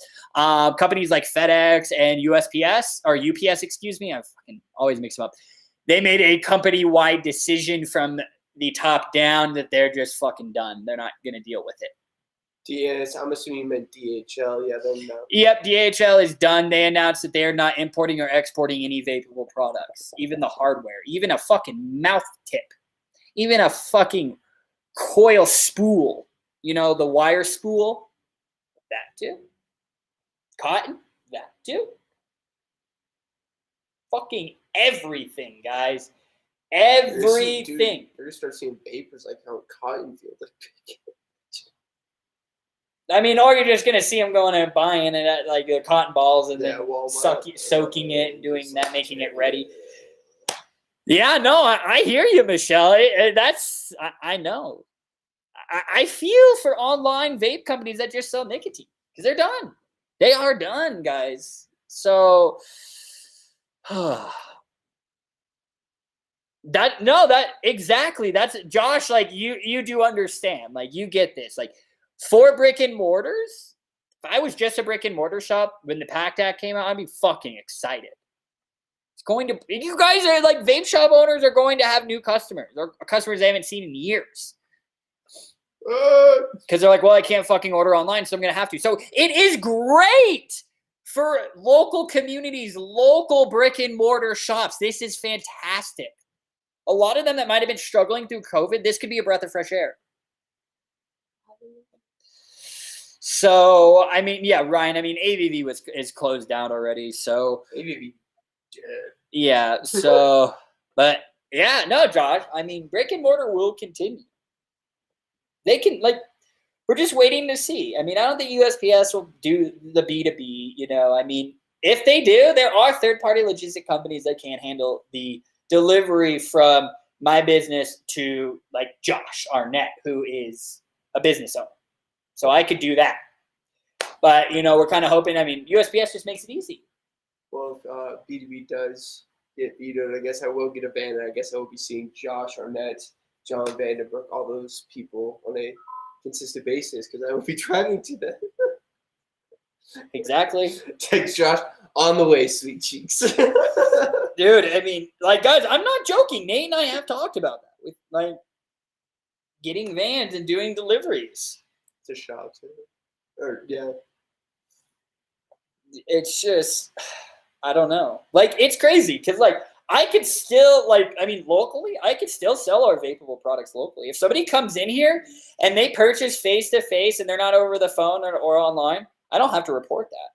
companies like FedEx and USPS, or UPS, excuse me, I fucking always mix them up. They made a company-wide decision from the top down that they're just fucking done. They're not going to deal with it. DS, I'm assuming you meant DHL. Yeah, then no. Yep, DHL is done. They announced that they are not importing or exporting any vapable products, even the hardware, even a fucking mouth tip, even a fucking coil spool. The wire spool? That too. Cotton? That too. Fucking everything, guys. Everything. You're going to start seeing vapors like how cotton feels like. I mean, or you're just going to see them going and buying it at the cotton balls and then soaking it and doing that, making it ready. Yeah, no, I hear you, Michelle. I know. I feel for online vape companies that just sell nicotine because they're done. They are done, guys. So, exactly. That's Josh. You do understand. You get this. For brick and mortars, if I was just a brick and mortar shop when the PACT Act came out, I'd be fucking excited. You guys are vape shop owners are going to have new customers or customers they haven't seen in years. Because they're well, I can't fucking order online, so I'm going to have to. So it is great for local communities, local brick and mortar shops. This is fantastic. A lot of them that might have been struggling through COVID, this could be a breath of fresh air. So, I mean, yeah, Ryan, I mean, ABV is closed down already, so. ABV dead. Yeah, so, but, yeah, no, Josh, I mean, brick and mortar will continue. They can, we're just waiting to see. I mean, I don't think USPS will do the B2B, I mean, if they do, there are third-party logistic companies that can handle the delivery from my business to, Josh Arnett, who is a business owner. So I could do that. But, we're kind of hoping, I mean, USPS just makes it easy. Well, if B2B does get vetoed, I guess I will get a ban. I guess I will be seeing Josh Arnett, John Vandenbroek, all those people on a consistent basis because I will be driving to them. Exactly. Text Josh, on the way, sweet cheeks. Dude, I mean, guys, I'm not joking. Nate and I have talked about that with, getting vans and doing deliveries. To shops. Or, yeah. It's just, I don't know. It's crazy because, I could still, locally, I could still sell our vapable products locally. If somebody comes in here and they purchase face-to-face and they're not over the phone or online, I don't have to report that.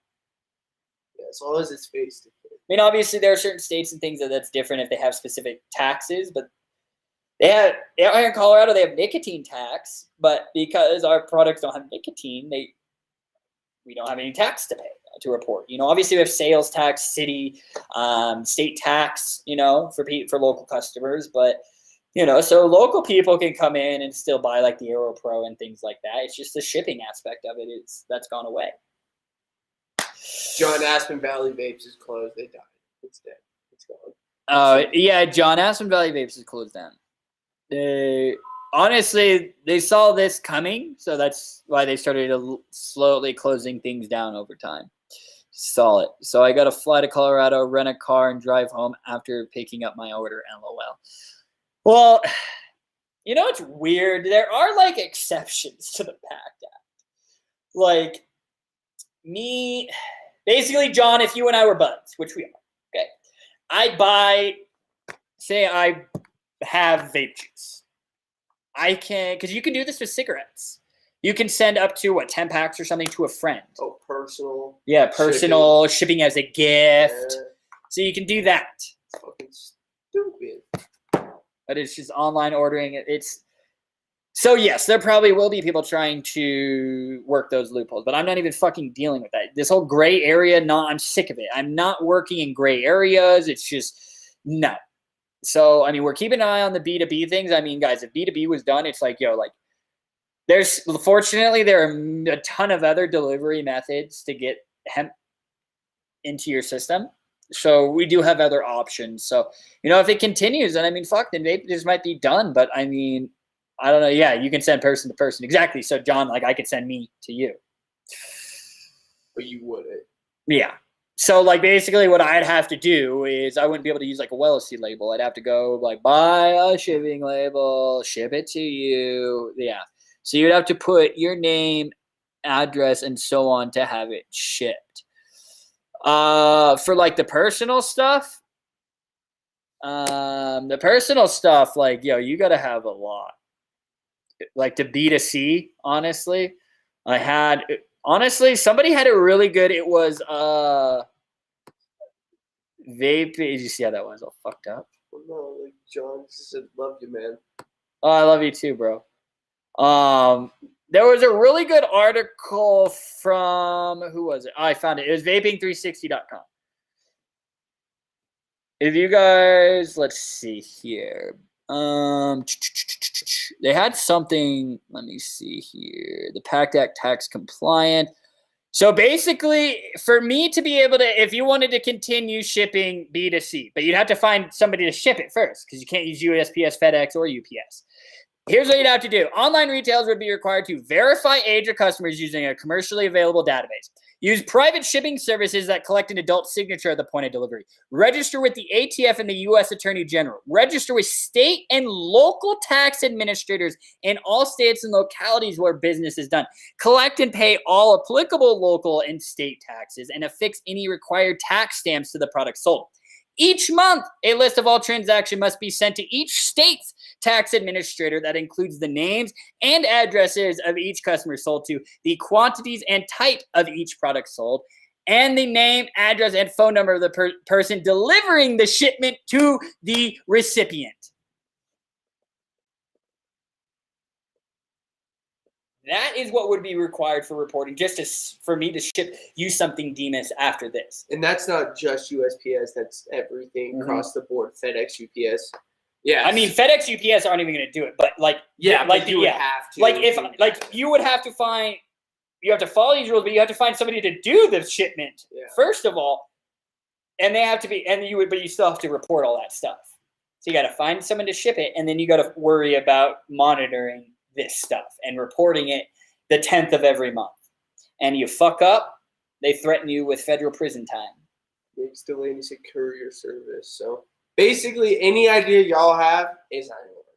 Yeah, as long as it's face-to-face. mean, obviously there are certain states and things that's different if they have specific taxes, but here in Colorado, they have nicotine tax, but because our products don't have nicotine, we don't have any tax to pay to report. Obviously we have sales tax, city, state tax, for local customers, but so local people can come in and still buy like the Aero Pro and things like that. It's just the shipping aspect of it that's gone away. John Aspen Valley Vapes is closed. They died. It's dead. It's gone. Yeah, John Aspen Valley Vapes is closed down. Honestly, they saw this coming, so that's why they started slowly closing things down over time. Saw it. So I got to fly to Colorado, rent a car, and drive home after picking up my order. LOL. Well, it's weird. There are like exceptions to the PACT Act. Like me, basically, John, if you and I were buds, which we are, okay, I have vape juice. I can, because you can do this with cigarettes. You can send up to 10 packs or something to a friend. Oh, personal. Yeah, personal shipping as a gift. Yeah. So you can do that. It's fucking stupid. But it's just online ordering. So yes, there probably will be people trying to work those loopholes, but I'm not even fucking dealing with that. This whole gray area, I'm sick of it. I'm not working in gray areas. It's just, no. So, I mean, we're keeping an eye on the B2B things. I mean, guys, if B2B was done, it's like, fortunately, there are a ton of other delivery methods to get hemp into your system. So we do have other options. So, if it continues, then, I mean, fuck, then maybe this might be done. But, I mean, I don't know. Yeah, you can send person to person. Exactly. So, John, like, I could send me to you. But you wouldn't. Yeah. So, like, basically what I'd have to do is I wouldn't be able to use, like, a Wellicy label. I'd have to go, like, buy a shipping label, ship it to you. Yeah. So you'd have to put your name, address, and so on to have it shipped. For, like, the personal stuff, like, you got to have a lot. Like, to B2C, honestly, somebody had a really good, it was, vape. Did you see how that was all fucked up? Well, no, like John said, love you, man. Oh, I love you too, bro. There was a really good article from, who was it? Oh, I found it. It was vaping360.com. If you guys, let's see here. They had something, let me see here. The PACT Act tax compliant. So basically, for me to be able to, if you wanted to continue shipping B2C, but you'd have to find somebody to ship it first because you can't use USPS, FedEx, or UPS. Here's what you'd have to do. Online retailers would be required to verify age of customers using a commercially available database. Use private shipping services that collect an adult signature at the point of delivery. Register with the ATF and the U.S. Attorney General. Register with state and local tax administrators in all states and localities where business is done. Collect and pay all applicable local and state taxes and affix any required tax stamps to the product sold. Each month, a list of all transactions must be sent to each state's tax administrator that includes the names and addresses of each customer sold to, the quantities and type of each product sold, and the name, address, and phone number of the person delivering the shipment to the recipient. That is what would be required for reporting, for me to ship you something, Demas, after this. And that's not just USPS. That's everything across the board. FedEx, UPS. Yeah. I mean, FedEx, UPS aren't even going to do it, but like, yeah, like you would have to. Like if, like you would have to find, you have to follow these rules, but you have to find somebody to do the shipment first of all, and they have to be, and but you still have to report all that stuff. So you got to find someone to ship it, and then you got to worry about monitoring this stuff and reporting it the 10th of every month. And you fuck up, they threaten you with federal prison time. Makes Delaney say courier service. So basically, any idea y'all have is not gonna work.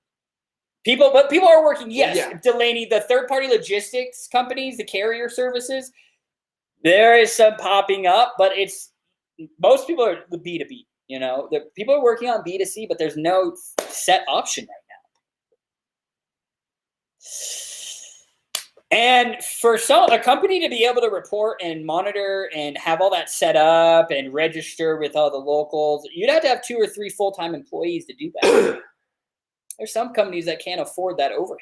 But people are working. Yes, yeah. Delaney, the third-party logistics companies, the carrier services, there is some popping up, but most people are the B2B. The people are working on B2C, but there's no set option right now. And for a company to be able to report and monitor and have all that set up and register with all the locals, you'd have to have 2 or 3 full-time employees to do that. There's some companies that can't afford that overhead.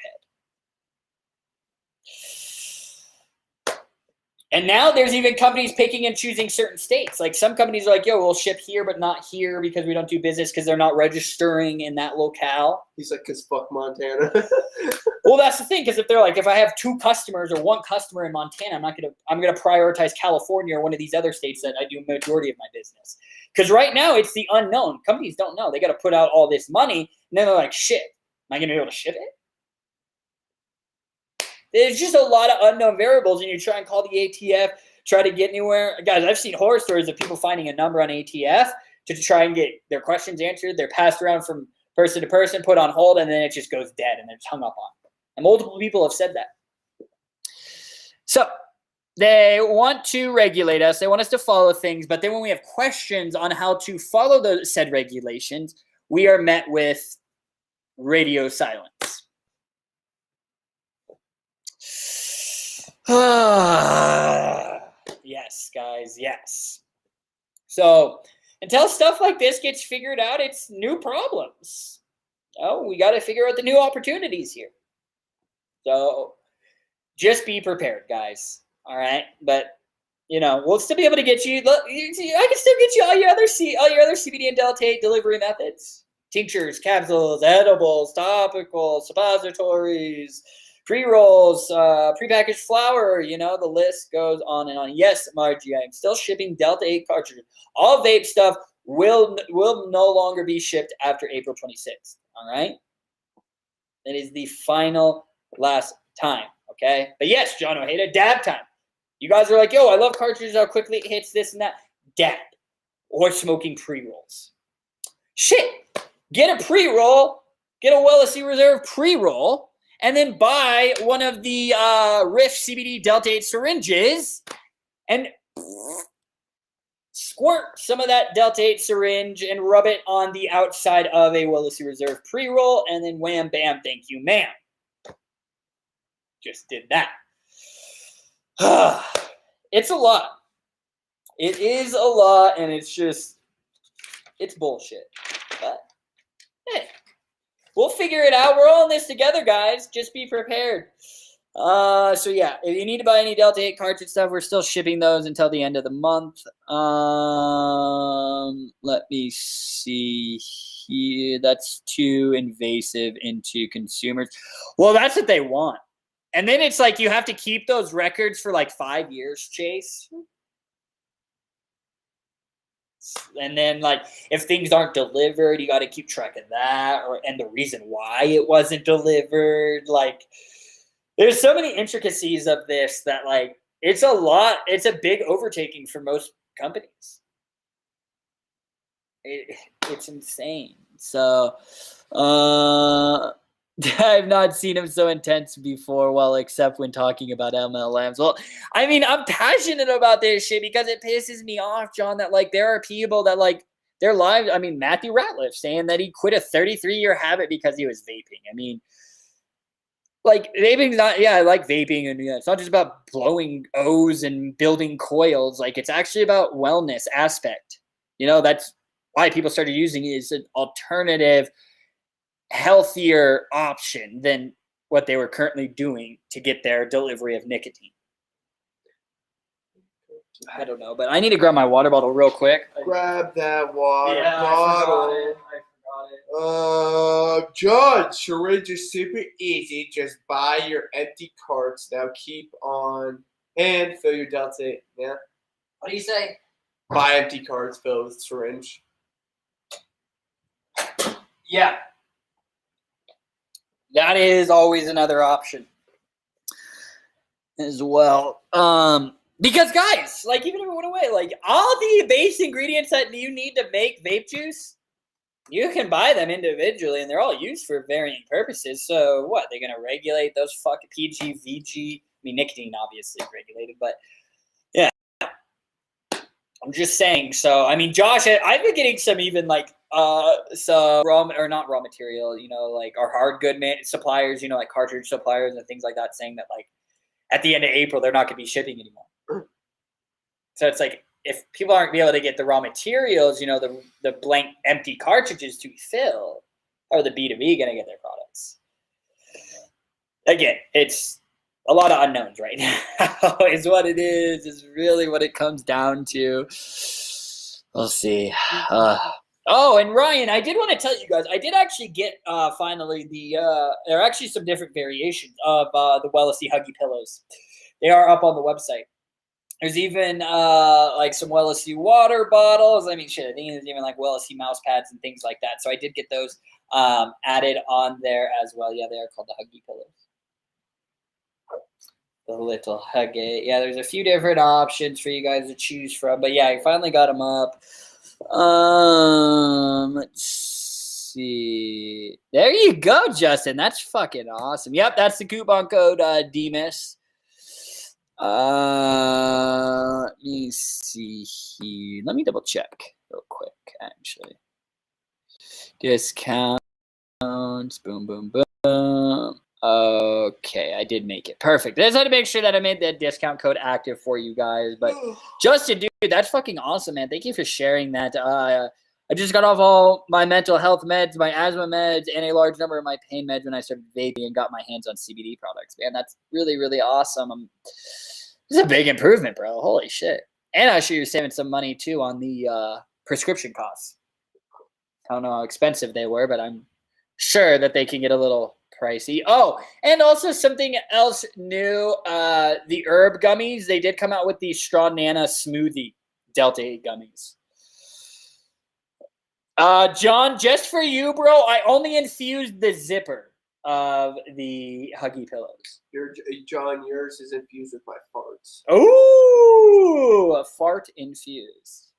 And now there's even companies picking and choosing certain states. Like some companies are like, yo, we'll ship here, but not here because we don't do business because they're not registering in that locale. He's like, because fuck Montana. Well, that's the thing, because if they're like, if I have 2 customers or 1 customer in Montana, I'm gonna prioritize California or one of these other states that I do a majority of my business. Because right now it's the unknown. Companies don't know. They got to put out all this money, and then they're like, shit, am I gonna be able to ship it? There's just a lot of unknown variables, and you try and call the ATF, try to get anywhere. Guys, I've seen horror stories of people finding a number on ATF to try and get their questions answered. They're passed around from person to person, put on hold, and then it just goes dead, and they're hung up on. And multiple people have said that. So they want to regulate us. They want us to follow things, but then when we have questions on how to follow those said regulations, we are met with radio silence. Yes, guys, yes. So until stuff like this gets figured out, it's new problems. Oh, we got to figure out the new opportunities here. So just be prepared, guys. All right, but we'll still be able to get you. Look, I can still get you all your other CBD and Delta-8 delivery methods: tinctures, capsules, edibles, topicals, suppositories, pre-rolls, prepackaged flour, the list goes on and on. Yes, Margie, I am still shipping Delta-8 cartridges. All vape stuff will no longer be shipped after April 26th, all right? That is the final last time, okay? But yes, John Ojeda, dab time. You guys are like, yo, I love cartridges, how quickly it hits this and that. Dab. Or smoking pre-rolls. Shit. Get a pre-roll, get a Wellicy Reserve pre-roll, and then buy one of the Riff CBD Delta-8 syringes and squirt some of that Delta-8 syringe and rub it on the outside of a Wellicy Reserve pre-roll, and then wham, bam, thank you, ma'am. Just did that. It's a lot. It is a lot, and it's bullshit. But, hey. We'll figure it out. We're all in this together, guys. Just be prepared. So yeah, if you need to buy any Delta-8 cartridge stuff, we're still shipping those until the end of the month. Let me see here. That's too invasive into consumers. Well, that's what they want. And then it's like you have to keep those records for like 5 years, Chase. And then, like, if things aren't delivered, you got to keep track of that, and the reason why it wasn't delivered. Like, there's so many intricacies of this that, like, it's a lot. It's a big overtaking for most companies. It's insane. So, I've not seen him so intense before, well, except when talking about MLMs. Well, I mean, I'm passionate about this shit because it pisses me off, John, that, like, there are people that, like, their lives, I mean, Matthew Ratliff saying that he quit a 33-year habit because he was vaping. I mean, like, vaping's not, I like vaping, and it's not just about blowing O's and building coils. Like, it's actually about wellness aspect. That's why people started using it as an alternative, healthier option than what they were currently doing to get their delivery of nicotine. I don't know, but I need to grab my water bottle real quick. Grab that water I bottle. forgot it. John, syringe is super easy. Just buy your empty carts. Now keep on and fill your Delta-8. Yeah. What do you say? Buy empty carts, fill with syringe. Yeah. That is always another option as well. Because, guys, like, even if it went away, like, all the base ingredients that you need to make vape juice, you can buy them individually, and they're all used for varying purposes. So, what? They're going to regulate those fucking PG, VG? I mean, nicotine, obviously, regulated, but, yeah. I'm just saying. So, I mean, Josh, I've been getting some even, like, some not raw material, like our hard good suppliers, like cartridge suppliers and things like that, saying that, like, at the end of April, they're not going to be shipping anymore. So it's like, if people aren't be able to get the raw materials, the blank empty cartridges to fill, how are the B2B going to get their products? Again, it's a lot of unknowns right now is what it is really what it comes down to. We'll see. Oh, and Ryan, I did want to tell you guys, I did actually get finally there are actually some different variations of the Wellicy Huggy pillows. They are up on the website. There's even like some Wellicy water bottles. I mean, shit, I think there's even like Wellicy mouse pads and things like that. So I did get those added on there as well. Yeah, they are called the Huggy pillows. The little Huggy. Yeah, there's a few different options for you guys to choose from. But yeah, I finally got them up. Let's see. There you go, Justin. That's fucking awesome. Yep, that's the coupon code Demas. Let me see here. Let me double check real quick, actually. Discounts. Boom, boom, boom. Okay, I did make it. Perfect. I just had to make sure that I made that discount code active for you guys. But Justin, dude, that's fucking awesome, man. Thank you for sharing that. I just got off all my mental health meds, my asthma meds, and a large number of my pain meds when I started vaping and got my hands on CBD products. Man, that's really, really awesome. This is a big improvement, bro. Holy shit. And I'm sure you're saving some money, too, on the prescription costs. I don't know how expensive they were, but I'm sure that they can get a little pricey. Oh, and also something else new, the herb gummies. They did come out with the Straw Nana Smoothie Delta 8 gummies. John, just for you, bro, I only infused the zipper of the Huggy pillows. John, yours is infused with my farts. Ooh, a fart infused.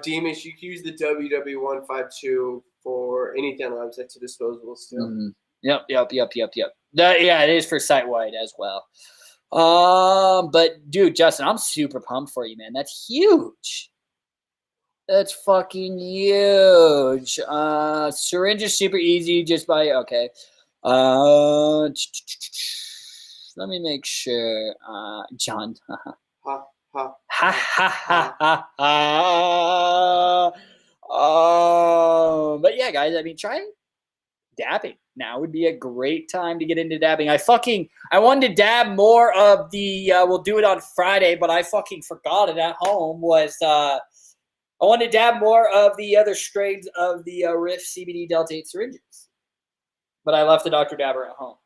Demas, you can use the WW152 for anything else that's a disposable still. Mm-hmm. Yep. Yeah, it is for site-wide as well. But dude, Justin, I'm super pumped for you, man. That's huge. That's fucking huge. Syringe is super easy. Just buy. Okay. Let me make sure. John. Ha ha. Ha ha ha ha. But yeah, guys. I mean, try dabbing. Now would be a great time to get into dabbing. I wanted to dab more of the. We'll do it on Friday, but I fucking forgot it at home. I want to dab more of the other strains of the Riff CBD Delta 8 syringes. But I left the Dr. Dabber at home.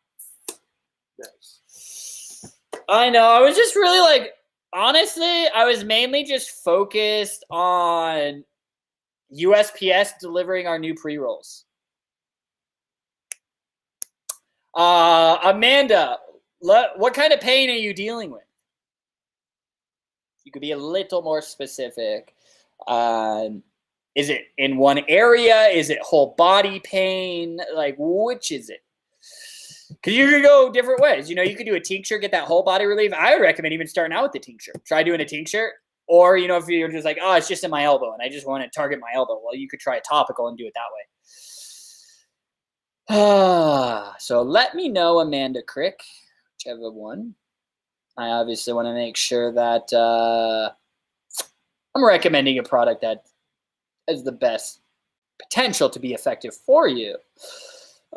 Nice. I know. I was just really honestly, I was mainly just focused on USPS delivering our new pre-rolls. Amanda, what kind of pain are you dealing with? You could be a little more specific. Is it in one area? Is it whole body pain? Which is it? Because you could go different ways. You could do a tincture, get that whole body relief. I would recommend even starting out with the tincture. Try doing a tincture. Or, if you're just like, oh, it's just in my elbow and I just want to target my elbow. Well, you could try a topical and do it that way. So let me know, Amanda Crick, whichever one. I obviously want to make sure that I'm recommending a product that has the best potential to be effective for you.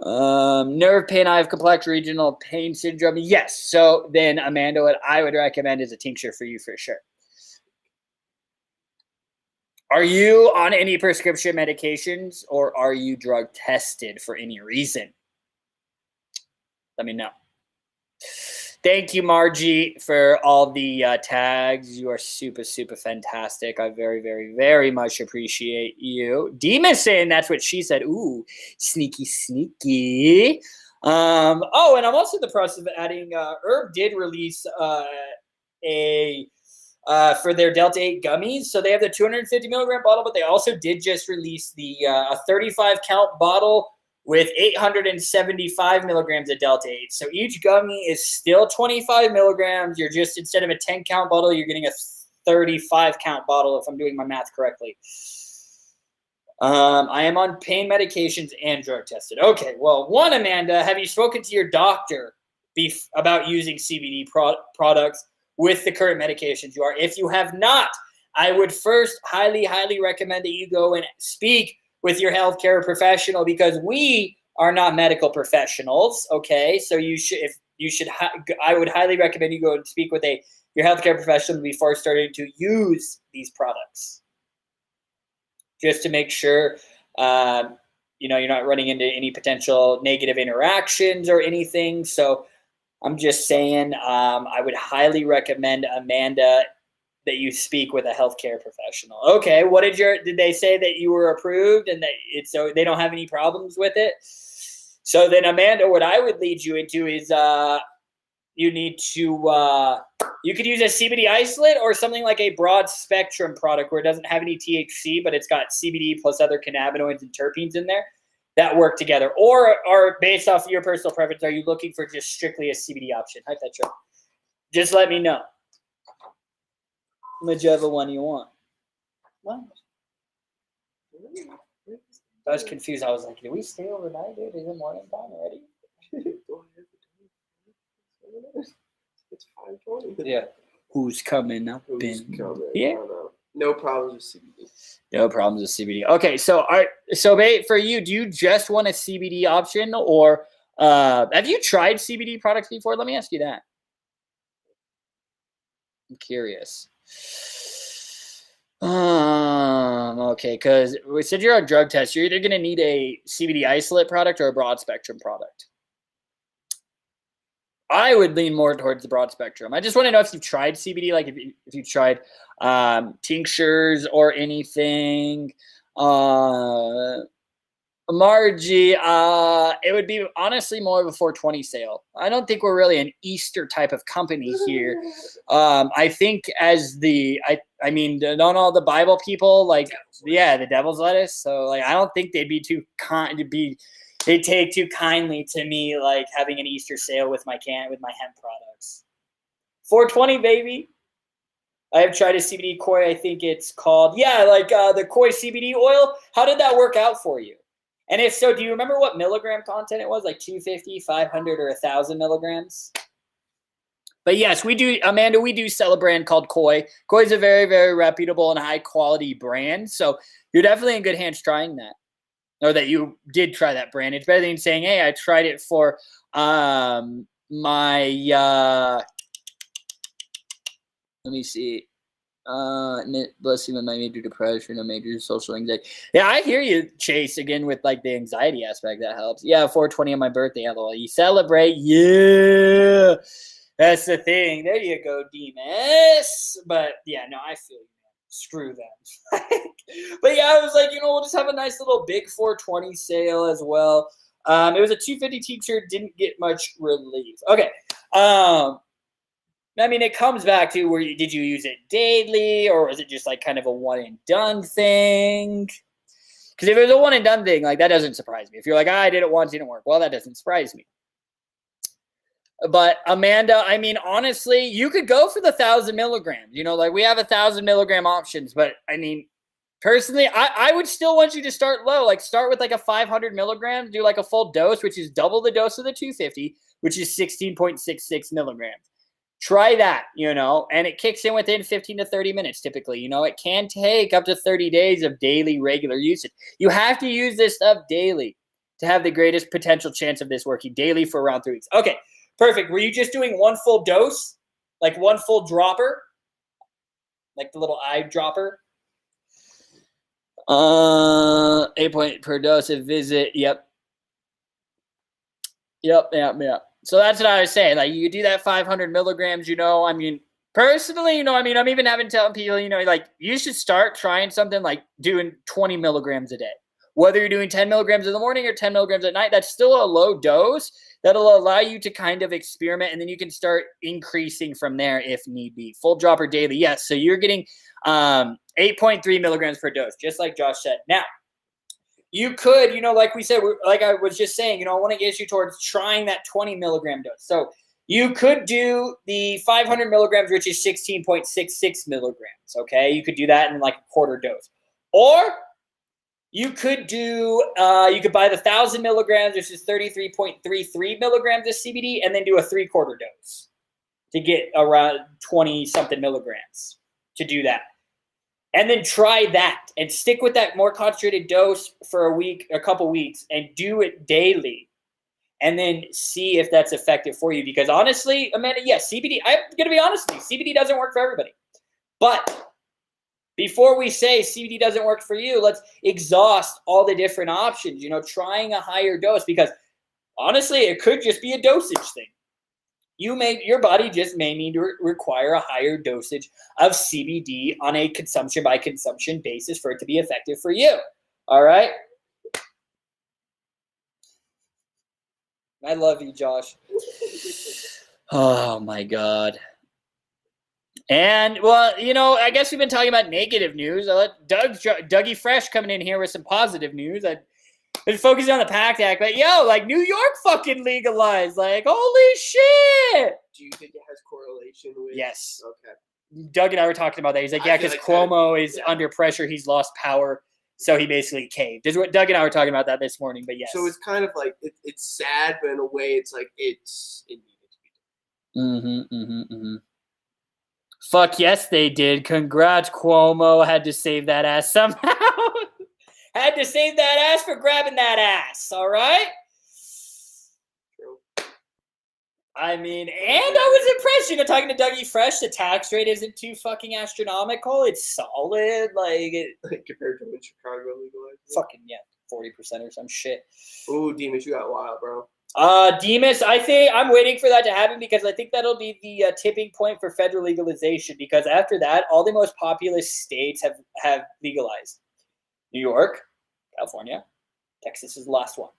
Nerve pain, I have complex regional pain syndrome. Yes. So then, Amanda, what I would recommend is a tincture for you for sure. Are you on any prescription medications or are you drug tested for any reason? Let me know. Thank you, Margie, for all the tags. You are super, super fantastic. I very, very, very much appreciate you. Demon's saying that's what she said. Ooh, sneaky, sneaky. Oh, and I'm also in the process of adding, Herb did release for their Delta 8 gummies. So they have the 250 milligram bottle, but they also did just release the 35 count bottle with 875 milligrams of Delta 8. So each gummy is still 25 milligrams. You're just, instead of a 10 count bottle, you're getting a 35 count bottle, if I'm doing my math correctly. I am on pain medications and drug tested. Okay, well, one, Amanda, have you spoken to your doctor about using CBD products with the current medications you are. If you have not, I would first highly, highly recommend that you go and speak with your healthcare professional, because we are not medical professionals. Okay, so I would highly recommend you go and speak with your healthcare professional before starting to use these products, just to make sure you're not running into any potential negative interactions or anything. So I'm just saying, I would highly recommend, Amanda, that you speak with a healthcare professional. Okay, did they say that you were approved and that so they don't have any problems with it? So then, Amanda, what I would lead you into is you need to you could use a CBD isolate or something like a broad spectrum product where it doesn't have any THC, but it's got CBD plus other cannabinoids and terpenes in there that work together. Or based off your personal preference, are you looking for just strictly a CBD option? Hi, Petra. Just let me know. Whichever one you want. What? I was confused. I was like, did we stay overnight, dude? Is it morning time already? It's 5:20. Yeah. Who's coming up? Yeah. No problems with CBD. No problems with CBD. Okay, so for you, do you just want a CBD option, or have you tried CBD products before? Let me ask you that. I'm curious. Okay, because we said you're on drug test. You're either going to need a CBD isolate product or a broad spectrum product. I would lean more towards the broad spectrum. I just want to know if you've tried CBD, like if you've tried tinctures or anything. Margie, it would be honestly more of a 420 sale. I don't think we're really an Easter type of company here. I think I mean, don't all the Bible people the devil's lettuce. So I don't think they'd be too kind to be. They take too kindly to me having an Easter sale with my hemp products. 420, baby. I have tried a CBD koi. I think it's called the koi CBD oil. How did that work out for you? And if so, do you remember what milligram content it was? Like 250, 500, or 1,000 milligrams? But yes, we do, Amanda, we do sell a brand called Koi. Koi is a very, very reputable and high quality brand. So you're definitely in good hands trying that. Or that you did try that brand. It's better than saying, hey, I tried it for my let me see. Blessing with my major depression and major social anxiety. Yeah, I hear you, Chase, again with the anxiety aspect. That helps. Yeah, 420 on my birthday. LOL. You celebrate. Yeah. That's the thing. There you go, Demas. But yeah, no, I feel you. Screw them. But yeah, I was like, we'll just have a nice little big 420 sale as well. It was a 250 t-shirt, didn't get much relief. Okay. I mean, it comes back to did you use it daily, or was it just kind of a one and done thing? Because if it was a one and done thing, that doesn't surprise me. If you're like, I did it once, didn't work. Well, that doesn't surprise me. But Amanda, I mean, honestly, you could go for the 1,000 milligrams. We have 1,000 milligram options. But I mean, personally, I would still want you to start low. Start with a 500 milligrams, do a full dose, which is double the dose of the 250, which is 16.66 milligrams. Try that, and it kicks in within 15 to 30 minutes typically. It can take up to 30 days of daily regular usage. You have to use this stuff daily to have the greatest potential chance of this working daily for around 3 weeks. Okay. Perfect. Were you just doing one full dose? One full dropper? The little eye dropper? 8 point per dose of visit. Yep. So that's what I was saying. You could do that 500 milligrams, I mean, personally, I'm even having telling people, you should start trying something doing 20 milligrams a day. Whether you're doing 10 milligrams in the morning or 10 milligrams at night, that's still a low dose. That'll allow you to kind of experiment, and then you can start increasing from there if need be. Full dropper daily, yes. So you're getting 8.3 milligrams per dose, just like Josh said. Now, you could, like we said, like I was just saying, I want to get you towards trying that 20 milligram dose. So you could do the 500 milligrams, which is 16.66 milligrams, okay? You could do that in a quarter dose. Or You could do, you could buy the 1,000 milligrams, which is 33.33 milligrams of CBD, and then do a 3/4 dose to get around 20 something milligrams to do that. And then try that and stick with that more concentrated dose for a week, a couple weeks, and do it daily. And then see if that's effective for you. Because honestly, Amanda, yes, CBD, I'm going to be honest with you, CBD doesn't work for everybody. But before we say CBD doesn't work for you, let's exhaust all the different options, trying a higher dose, because honestly, it could just be a dosage thing. Your body just may need to require a higher dosage of CBD on a consumption by consumption basis for it to be effective for you. All right? I love you, Josh. Oh my God. And, well, I guess we've been talking about negative news. I'll let Dougie Fresh coming in here with some positive news. I've been focusing on the PACT Act, but New York fucking legalized. Like, holy shit. Do you think it has correlation with? Yes. Okay. Doug and I were talking about that. He's like, yeah, because Cuomo is under pressure. He's lost power. So he basically caved. This is what Doug and I were talking about that this morning, but yes. So it's kind of like, it's sad, but in a way it's like it needed to be done. Fuck yes, they did. Congrats, Cuomo. Had to save that ass somehow. Had to save that ass for grabbing that ass. All right? True. I mean, and I was impressed. Talking to Dougie Fresh, the tax rate isn't too fucking astronomical. It's solid. Like compared to when Chicago legalized. Fucking, yeah, 40% or some shit. Ooh, Demas, you got wild, bro. Demas, I think I'm waiting for that to happen because I think that'll be the tipping point for federal legalization, because after that, all the most populous states have legalized. New York, California, Texas is the last one.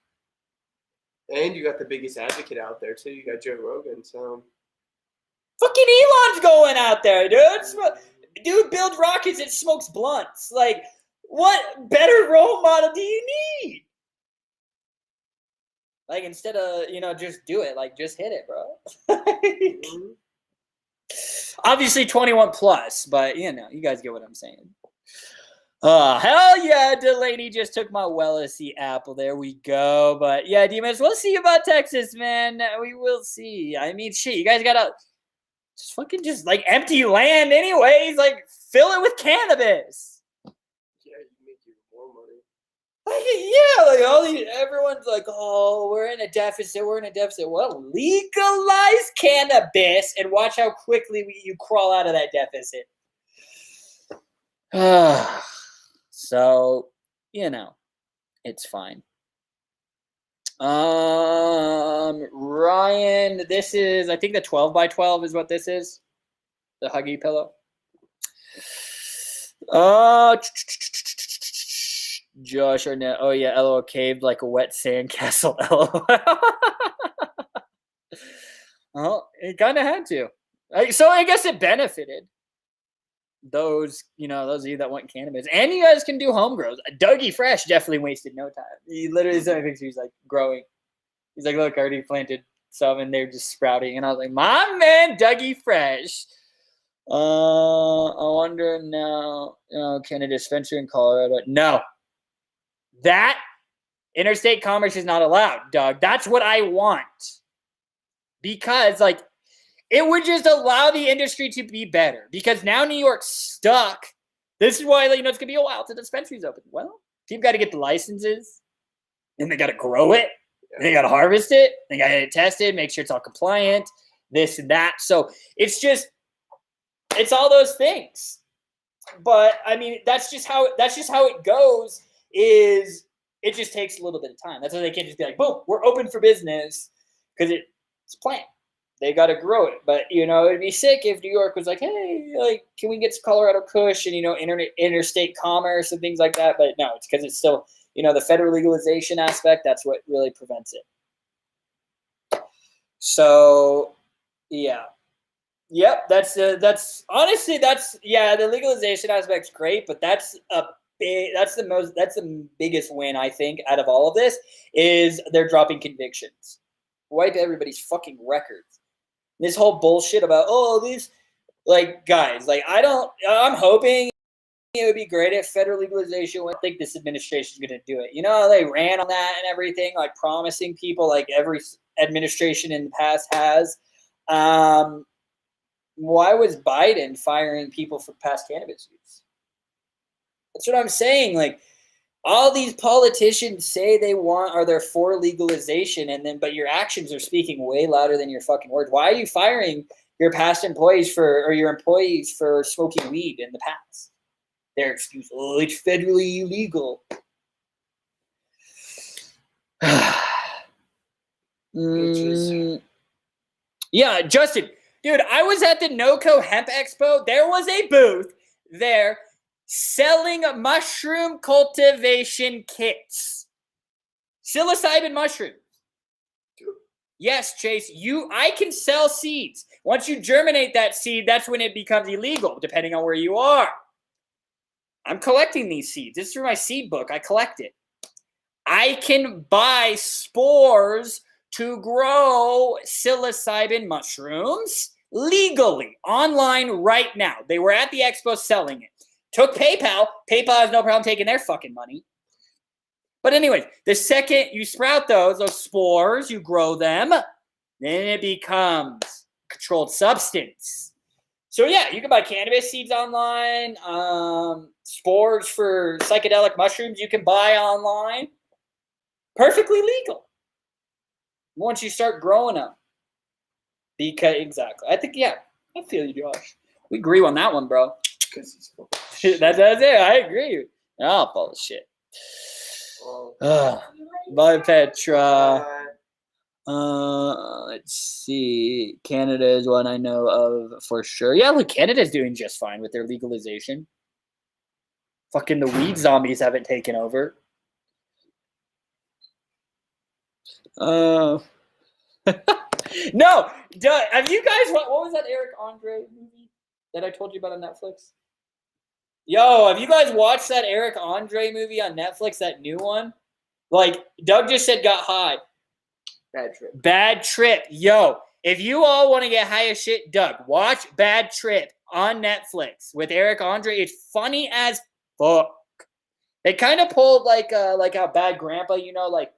And you got the biggest advocate out there, too. You got Joe Rogan, so. Fucking Elon's going out there, dude. Dude builds rockets and smokes blunts. Like, what better role model do you need? Like, instead of, just do it. Like, just hit it, bro. Obviously 21 plus, but, you guys get what I'm saying. Hell yeah, Delaney just took my Wellicy apple. There we go. But, yeah, Demas, we'll see about Texas, man. We will see. I mean, shit, you guys got to just like, empty land anyways. Like, fill it with cannabis. Everyone's like, oh, we're in a deficit. Well, legalize cannabis and watch how quickly you crawl out of that deficit. So, it's fine. Ryan, this is, I think the 12x12 is what this is. The Huggy pillow. Josh Arnett. Oh, yeah. LOL caved like a wet sandcastle. LOL. Well, it kind of had to. So I guess it benefited those of you that want cannabis. And you guys can do home grows. Dougie Fresh definitely wasted no time. He literally sent me pictures. He's like growing. He's like, look, I already planted some and they're just sprouting. And I was like, my man, Dougie Fresh. I wonder now, can a dispensary in Colorado? No. That interstate commerce is not allowed, Doug. That's what I want. Because, it would just allow the industry to be better. Because now New York's stuck. This is why, it's going to be a while till the dispensary's open. Well, people got to get the licenses. And they got to grow it. And they got to harvest it. They got to get it tested, make sure it's all compliant, this and that. So, it's all those things. But, I mean, that's just how it goes. Is it just takes a little bit of time. That's why they can't just be like, boom, we're open for business, because it's planned. They got to grow it. But, it'd be sick if New York was like, hey, can we get some Colorado Kush and, interstate commerce and things like that. But no, it's because it's still, the federal legalization aspect, that's what really prevents it. So, yeah. Yep, that's honestly, the legalization aspect's great, but that's the biggest win, I think, out of all of this, is they're dropping convictions. Wipe everybody's fucking records. This whole bullshit about, guys, I'm hoping it would be great if federal legalization. I think this administration is going to do it. You know how they ran on that and everything, like promising people, like every administration in the past has. Why was Biden firing people for past cannabis use? That's what I'm saying. Like, all these politicians say they want or they're for legalization, but your actions are speaking way louder than your fucking words. Why are you firing your past employees or your employees for smoking weed in the past? Their excuse, it's federally illegal. Yeah, Justin, dude, I was at the NOCO Hemp Expo. There was a booth there selling mushroom cultivation kits. Psilocybin mushrooms. Yes, Chase, I can sell seeds. Once you germinate that seed, that's when it becomes illegal, depending on where you are. I'm collecting these seeds. This is through my seed book. I collect it. I can buy spores to grow psilocybin mushrooms legally online right now. They were at the expo selling it. Took PayPal. PayPal has no problem taking their fucking money. But anyways, the second you sprout those spores, you grow them, then it becomes controlled substance. So yeah, you can buy cannabis seeds online. Spores for psychedelic mushrooms you can buy online. Perfectly legal. Once you start growing them. Exactly. I think, yeah, I feel you, Josh. We agree on that one, bro. Because he's full of shit. That's it. I agree. Oh, full of shit. Bye, Petra. Let's see. Canada is one I know of for sure. Yeah, look, Canada's doing just fine with their legalization. Fucking the weed zombies haven't taken over. No, have you guys, what was that Eric Andre movie that I told you about on Netflix? Yo, have you guys watched that Eric Andre movie on Netflix, that new one? Like, Doug just said got high. Bad Trip. Bad Trip. Yo, if you all want to get high as shit, Doug, watch Bad Trip on Netflix with Eric Andre. It's funny as fuck. They kind of pulled like how Bad Grandpa, you know, like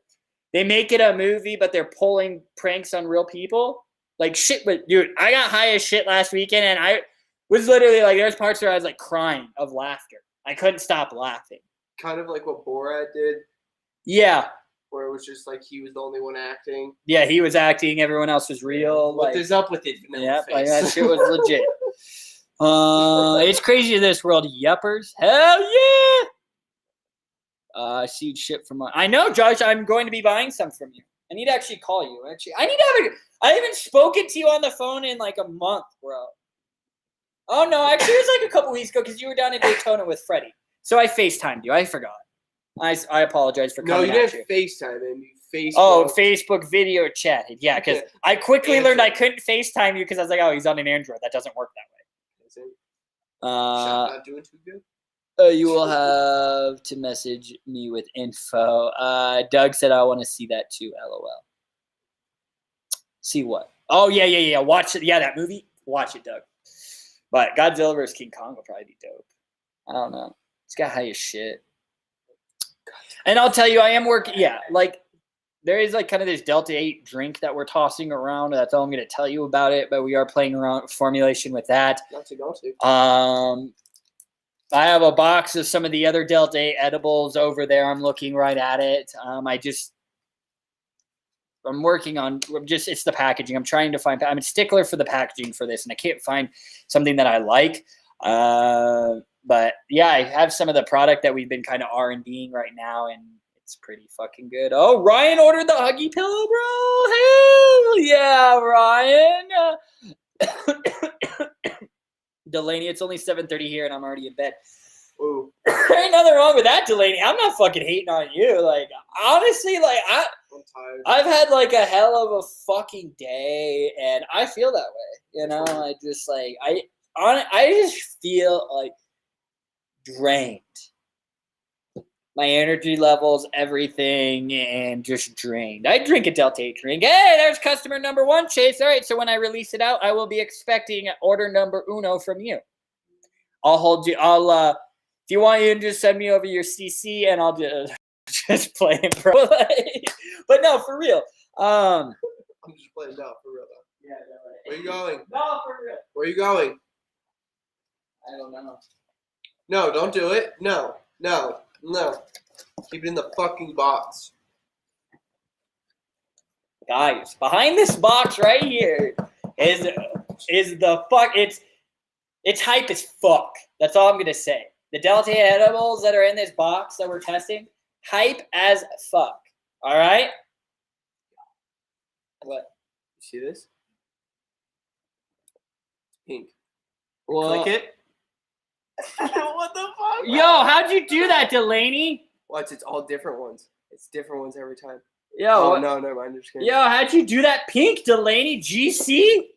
they make it a movie, but they're pulling pranks on real people. Like shit, but dude, I got high as shit last weekend, and I was literally like, there's parts where I was like crying of laughter. I couldn't stop laughing. Kind of like what Borat did. Yeah. Where it was just like he was the only one acting. Yeah, he was acting. Everyone else was real. What is up with it? Yeah, like that shit was legit. It's crazy in this world. Yuppers. Hell yeah. Seed ship from I know, Josh. I'm going to be buying some from you. I need to actually call you. Actually, I haven't spoken to you on the phone in like a month, bro. Oh no, actually, it was like a couple weeks ago because you were down in Daytona with Freddie. So I FaceTimed you. I forgot. I apologize for coming. No, you didn't FaceTime him. You Facebook. Oh, Facebook video chatted. Yeah, because I quickly learned I couldn't FaceTime you because I was like, oh, he's on an Android. That doesn't work that way. Not doing too good. You will have to message me with info. Doug said I want to see that too. LOL. See what? Oh yeah. Watch it. Yeah, that movie. Watch it, Doug. But Godzilla vs. King Kong will probably be dope. I don't know. It's got high as shit. And I'll tell you, I am working. Yeah, like there is like kind of this Delta 8 drink that we're tossing around. That's all I'm going to tell you about it. But we are playing around with formulation with that. Not to go to. I have a box of some of the other Delta 8 edibles over there. I'm looking right at it. I'm working on it's the packaging. I'm trying to find. I'm a stickler for the packaging for this, and I can't find something that I like. But yeah, I have some of the product that we've been kind of R&Ding right now, and it's pretty fucking good. Oh, Ryan ordered the Huggy Pillow, bro. Hell yeah, Ryan. Delaney, it's only 7:30 here, and I'm already in bed. Ooh. There ain't nothing wrong with that, Delaney. I'm not fucking hating on you. Like, honestly, like I'm tired. I've had like a hell of a fucking day, and I feel that way. You know, I just like I just feel like drained. My energy levels, everything, and just drained. I drink a Delta 8 drink. Hey, there's customer number 1, Chase. All right, so when I release it out, I will be expecting order number uno from you. I'll hold you. If If you want, you can just send me over your CC and I'll just play in pro. But no, for real. I'm just playing now, for real though. Yeah, no, right. Where you going? No, for real. Where you going? I don't know. No, don't do it. No. Keep it in the fucking box. Guys, behind this box right here is the fuck. It's hype as fuck. That's all I'm gonna say. The Delta edibles that are in this box that we're testing, hype as fuck. All right. What? You see this? Pink. Well, Click it. What the fuck? yo, how'd you do that, Delaney? Watch, it's all different ones. It's different ones every time. Yo, Oh, no, never mind. I'm just kidding. Yo, how'd you do that, Pink, Delaney? GC?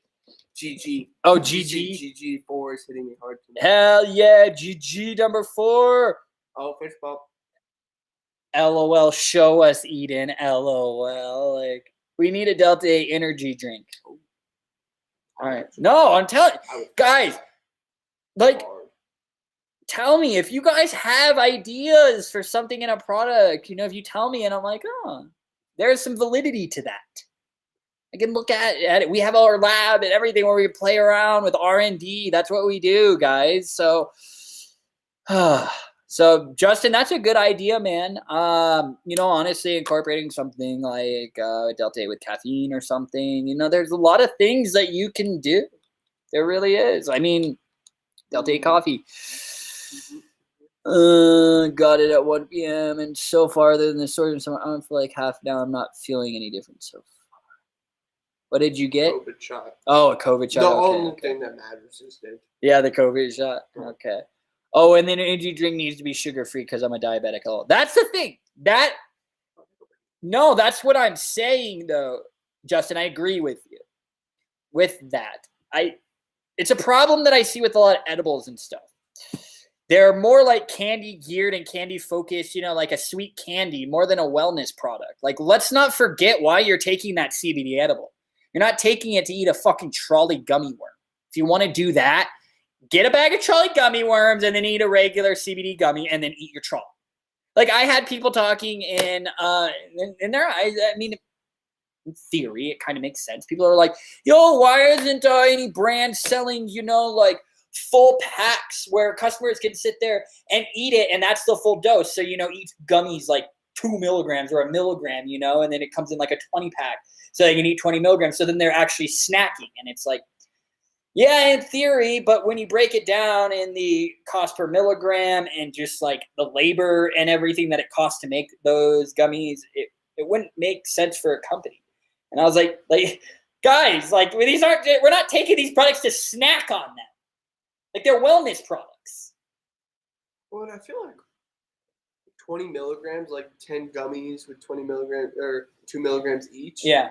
GG. Oh, GG. GG4 is hitting me hard tonight. Hell yeah, GG number 4. Oh, fish bump. LOL, show us, Eden. LOL. Like, we need a Delta 8 energy drink. All right. No, I'm telling you. Guys, like, tell me if you guys have ideas for something in a product. You know, if you tell me and I'm like, oh, there's some validity to that. I can look at it. We have our lab and everything where we play around with R&D. That's what we do, guys. So, so Justin, that's a good idea, man. You know, honestly, incorporating something like Delta 8 with caffeine or something. You know, there's a lot of things that you can do. There really is. I mean, Delta 8 coffee. Got it at 1 p.m. and so far, other than the sort of on for like half an hour, I'm not feeling any different so far. What did you get? COVID shot. Oh, a COVID shot. The only thing that matters is that. Yeah, the COVID shot. Okay. Oh, and then an energy drink needs to be sugar-free because I'm a diabetic. Oh, that's the thing. No, that's what I'm saying, though, Justin. I agree with you. With that. It's a problem that I see with a lot of edibles and stuff. They're more like candy geared and candy focused, you know, like a sweet candy more than a wellness product. Like, let's not forget why you're taking that CBD edible. You're not taking it to eat a fucking trolley gummy worm. If you want to do that, get a bag of trolley gummy worms and then eat a regular CBD gummy and then eat your trolley. Like, I had people talking in their eyes. I mean, in theory, it kind of makes sense. People are like, yo, why isn't any brand selling, you know, like full packs where customers can sit there and eat it and that's the full dose? So, you know, eat gummies like 2 milligrams or 1 milligram, you know, and then it comes in like a 20 pack. So they can eat 20 milligrams. So then they're actually snacking. And it's like, yeah, in theory, but when you break it down in the cost per milligram and just like the labor and everything that it costs to make those gummies, it wouldn't make sense for a company. And I was like, guys, like we're not taking these products to snack on them. Like, they're wellness products. Well, and I feel like 20 milligrams, like 10 gummies with 20 milligrams or 2 milligrams each. Yeah.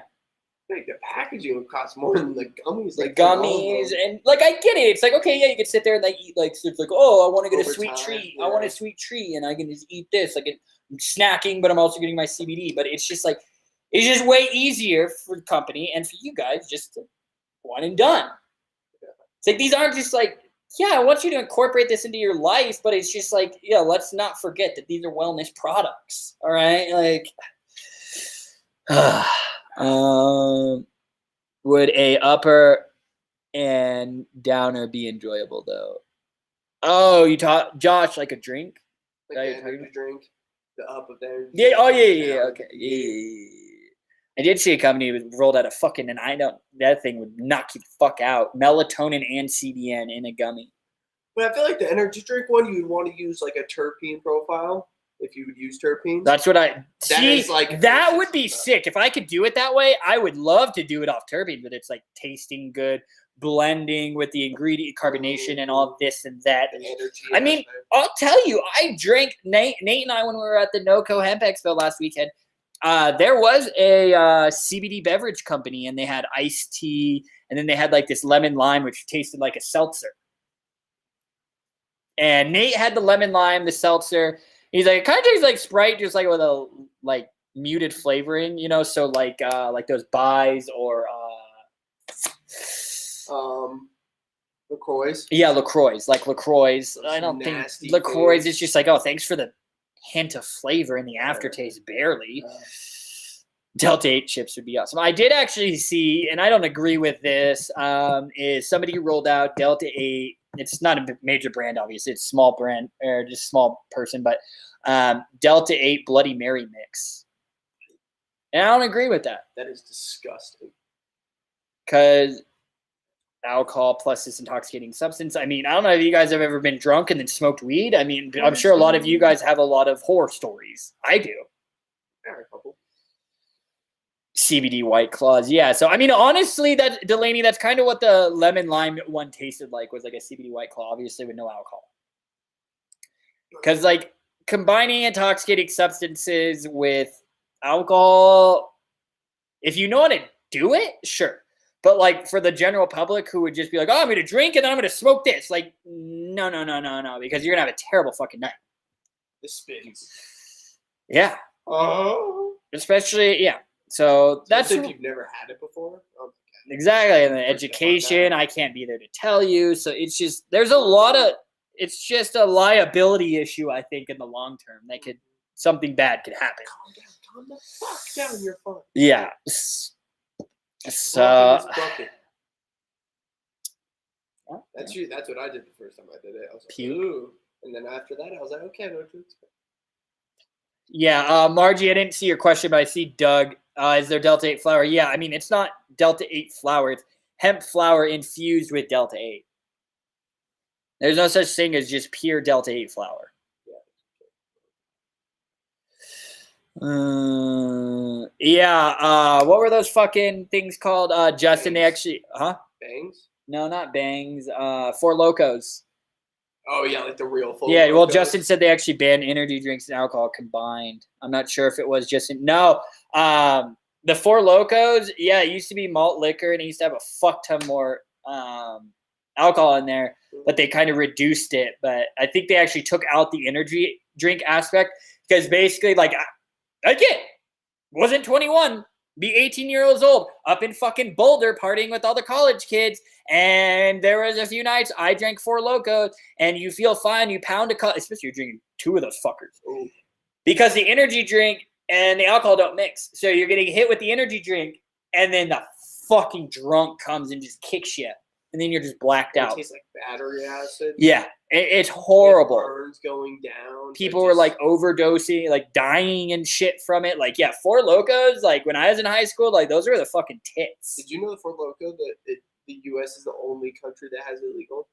Like, the packaging would cost more than the gummies. The gummies, and like, I get it. It's like, okay, yeah, you can sit there and like eat, like, so it's like, oh, I want to get a sweet treat. Yeah. I want a sweet treat, and I can just eat this. Like, I'm snacking, but I'm also getting my CBD. But it's just like, it's just way easier for the company and for you guys just to one and done. Yeah. It's like, these aren't just like, yeah, I want you to incorporate this into your life, but it's just like, yeah, let's not forget that these are wellness products. All right, like, would a upper and downer be enjoyable though? Oh, you taught Josh like a drink? Like the energy drink, the up of there. Yeah. Oh yeah. Okay. Yeah. I did see a company that rolled out a fucking, and that thing would knock you the fuck out. Melatonin and CBN in a gummy. But I feel like the energy drink one, you would want to use like a terpene profile if you would use terpenes. That's what I see. That would be sick. If I could do it that way, I would love to do it off terpene, but it's like tasting good, blending with the ingredient carbonation and all this and that. I mean, I'll tell you, I drank, Nate and I, when we were at the NoCo Hemp Expo last weekend, there was a CBD beverage company, and they had iced tea, and then they had like this lemon lime, which tasted like a seltzer. And Nate had the lemon lime, the seltzer. He's like, it kind of tastes like Sprite, just like with a like muted flavoring, you know. So like those buys or LaCroix. Yeah, LaCroix. Like LaCroix. I don't think nasty LaCroix things. is just like, oh, thanks for the hint of flavor in the aftertaste, barely. Delta 8 chips would be awesome. I did actually see, and I don't agree with this, is somebody rolled out Delta 8. It's not a major brand, obviously. It's small brand, or just small person, but Delta 8 Bloody Mary mix. And I don't agree with that. That is disgusting. Because alcohol plus this intoxicating substance. I mean, I don't know if you guys have ever been drunk and then smoked weed. I mean, I'm sure a lot of you guys have a lot of horror stories. I do. Yeah, a couple. CBD White Claws. Yeah. So, I mean, honestly, that Delaney, that's kind of what the lemon lime one tasted like, was like a CBD White Claw, obviously with no alcohol. Because, like, combining intoxicating substances with alcohol, if you know how to do it, sure. But, like, for the general public who would just be like, oh, I'm going to drink and then I'm going to smoke this. Like, no, because you're going to have a terrible fucking night. The spins. Yeah. Oh. Especially, yeah. So that's if you've never had it before. Exactly. And the education, I can't be there to tell you. So it's just, there's a lot of, it's just a liability issue, I think, in the long term. Something bad could happen. Calm the fuck down, you're fine. Yeah. So. That's what I did the first time I did it. I was like, puke. ooh. And then after that, I was like, okay, I know what to expect. Yeah, Margie, I didn't see your question, but I see Doug. Is there Delta 8 flour? Yeah, I mean, it's not Delta 8 flour. It's hemp flour infused with Delta 8. There's no such thing as just pure Delta 8 flour. What were those fucking things called? Justin, Bangs. they actually, Bangs? No, not Bangs. Four Locos. Oh, yeah, like the real full. Yeah, well, Locos. Justin said they actually banned energy drinks and alcohol combined. I'm not sure if it was Justin. No, the Four Locos, yeah, it used to be malt liquor, and it used to have a fuck ton more alcohol in there, but they kind of reduced it. But I think they actually took out the energy drink aspect because basically, like, again, wasn't 21. Be 18 years old up in fucking Boulder partying with all the college kids. And there was a few nights I drank Four Locos and you feel fine. You pound especially you're drinking two of those fuckers. Ooh. Because the energy drink and the alcohol don't mix. So you're getting hit with the energy drink and then the fucking drunk comes and just kicks you. And then you're just blacked out. It tastes like battery acid. Yeah. It's horrible. Burns going down. People were like overdosing, like dying and shit from it. Like, yeah, Four Locos, like when I was in high school, like those were the fucking tits. Did you know the Four Loko that the U.S. is the only country that has it legal?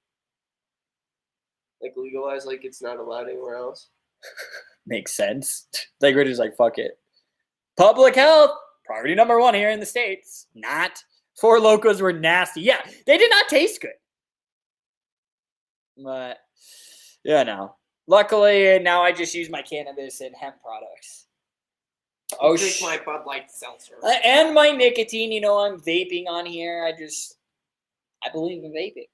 Like legalized, like it's not allowed anywhere else. Makes sense. Like we're just like, fuck it. Public health, priority number one here in the States. Not. Four Locos were nasty. Yeah, they did not taste good. But, yeah, no. Luckily, now I just use my cannabis and hemp products. Oh, drink my Bud Light seltzer. And my nicotine. You know, I'm vaping on here. I believe in vaping.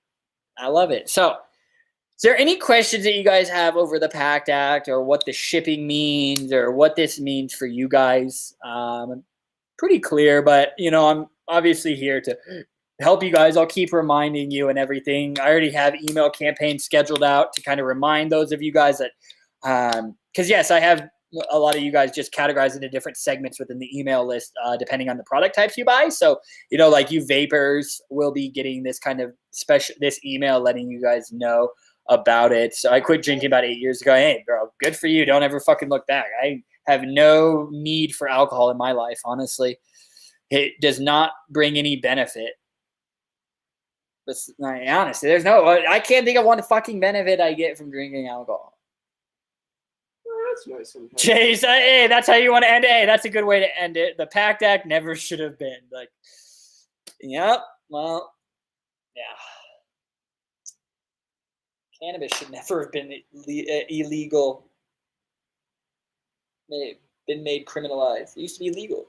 I love it. So, is there any questions that you guys have over the PACT Act or what the shipping means or what this means for you guys? I'm pretty clear, but, you know, I'm obviously here to help you guys. I'll keep reminding you and everything. I already have email campaigns scheduled out to kind of remind those of you guys that, because yes, I have a lot of you guys just categorized into different segments within the email list, depending on the product types you buy. So, you know, like you vapors will be getting this kind of this email letting you guys know about it. So I quit drinking about 8 years ago. Hey, bro, good for you. Don't ever fucking look back. I have no need for alcohol in my life, honestly. It does not bring any benefit. But honestly, I can't think of one fucking benefit I get from drinking alcohol. That's nice sometimes. Chase, hey, that's how you want to end it. Hey, that's a good way to end it. The PACT Act never should have been. Like, yep, well, yeah. Cannabis should never have been illegal. Been made criminalized. It used to be legal.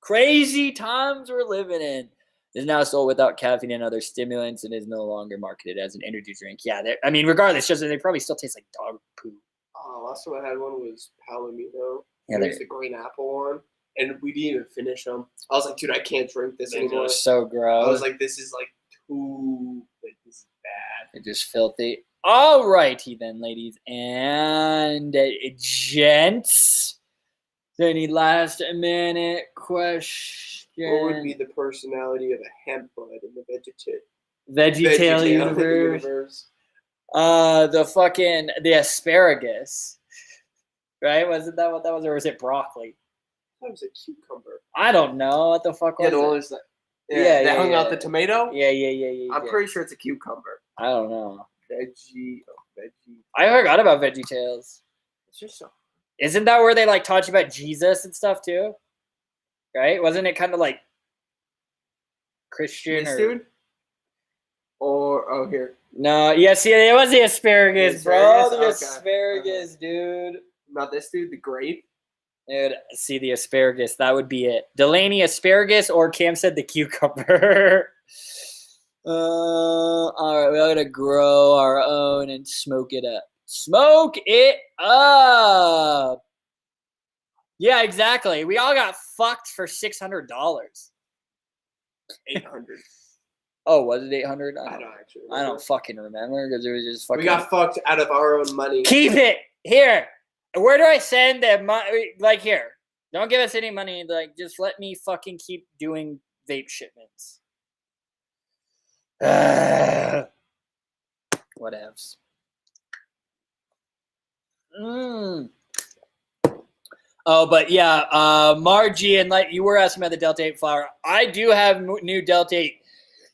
Crazy times we're living in. It is now sold without caffeine and other stimulants and is no longer marketed as an energy drink. Yeah, I mean, regardless, just they probably still taste like dog poop. Oh, last time I had one was Palomino. Yeah, there's the green apple one. and we didn't even finish them. I was like, dude, I can't drink this It anymore. was so gross. I was like, this is like too, like, this is bad. It's just filthy. All righty then, ladies and gents. Is there any last minute question? What would be the personality of a hemp bud in the VeggieTale universe? The asparagus. Right? Wasn't that what that was? Or was it broccoli? That was a cucumber. I don't know. What the fuck was Yeah, the one it? was like, they hung out the tomato? Yeah. I'm pretty sure it's a cucumber. I don't know. Veggie. I forgot about VeggieTales. It's just so. Isn't that where they like taught you about Jesus and stuff too? Right? Wasn't it kind of like Christian This or dude? Or here. no? Yes, yeah, it was the asparagus, The bro. asparagus? The Okay. asparagus, dude. Not this dude, the grape. Dude, see the asparagus. That would be it. Delaney asparagus, or Cam said the cucumber. All right, we gotta grow our own and smoke it up. Smoke it up. Yeah, exactly. We all got fucked for $600. 800. Oh, was it 800? I don't actually. I don't fucking remember because it was just fucking. We got fucked out of our own money. Keep it here. Where do I send that money? Like here. Don't give us any money. Like just let me fucking keep doing vape shipments. Whatevs. Oh, but yeah, Margie and like you were asking about the Delta 8 flower. I do have new Delta 8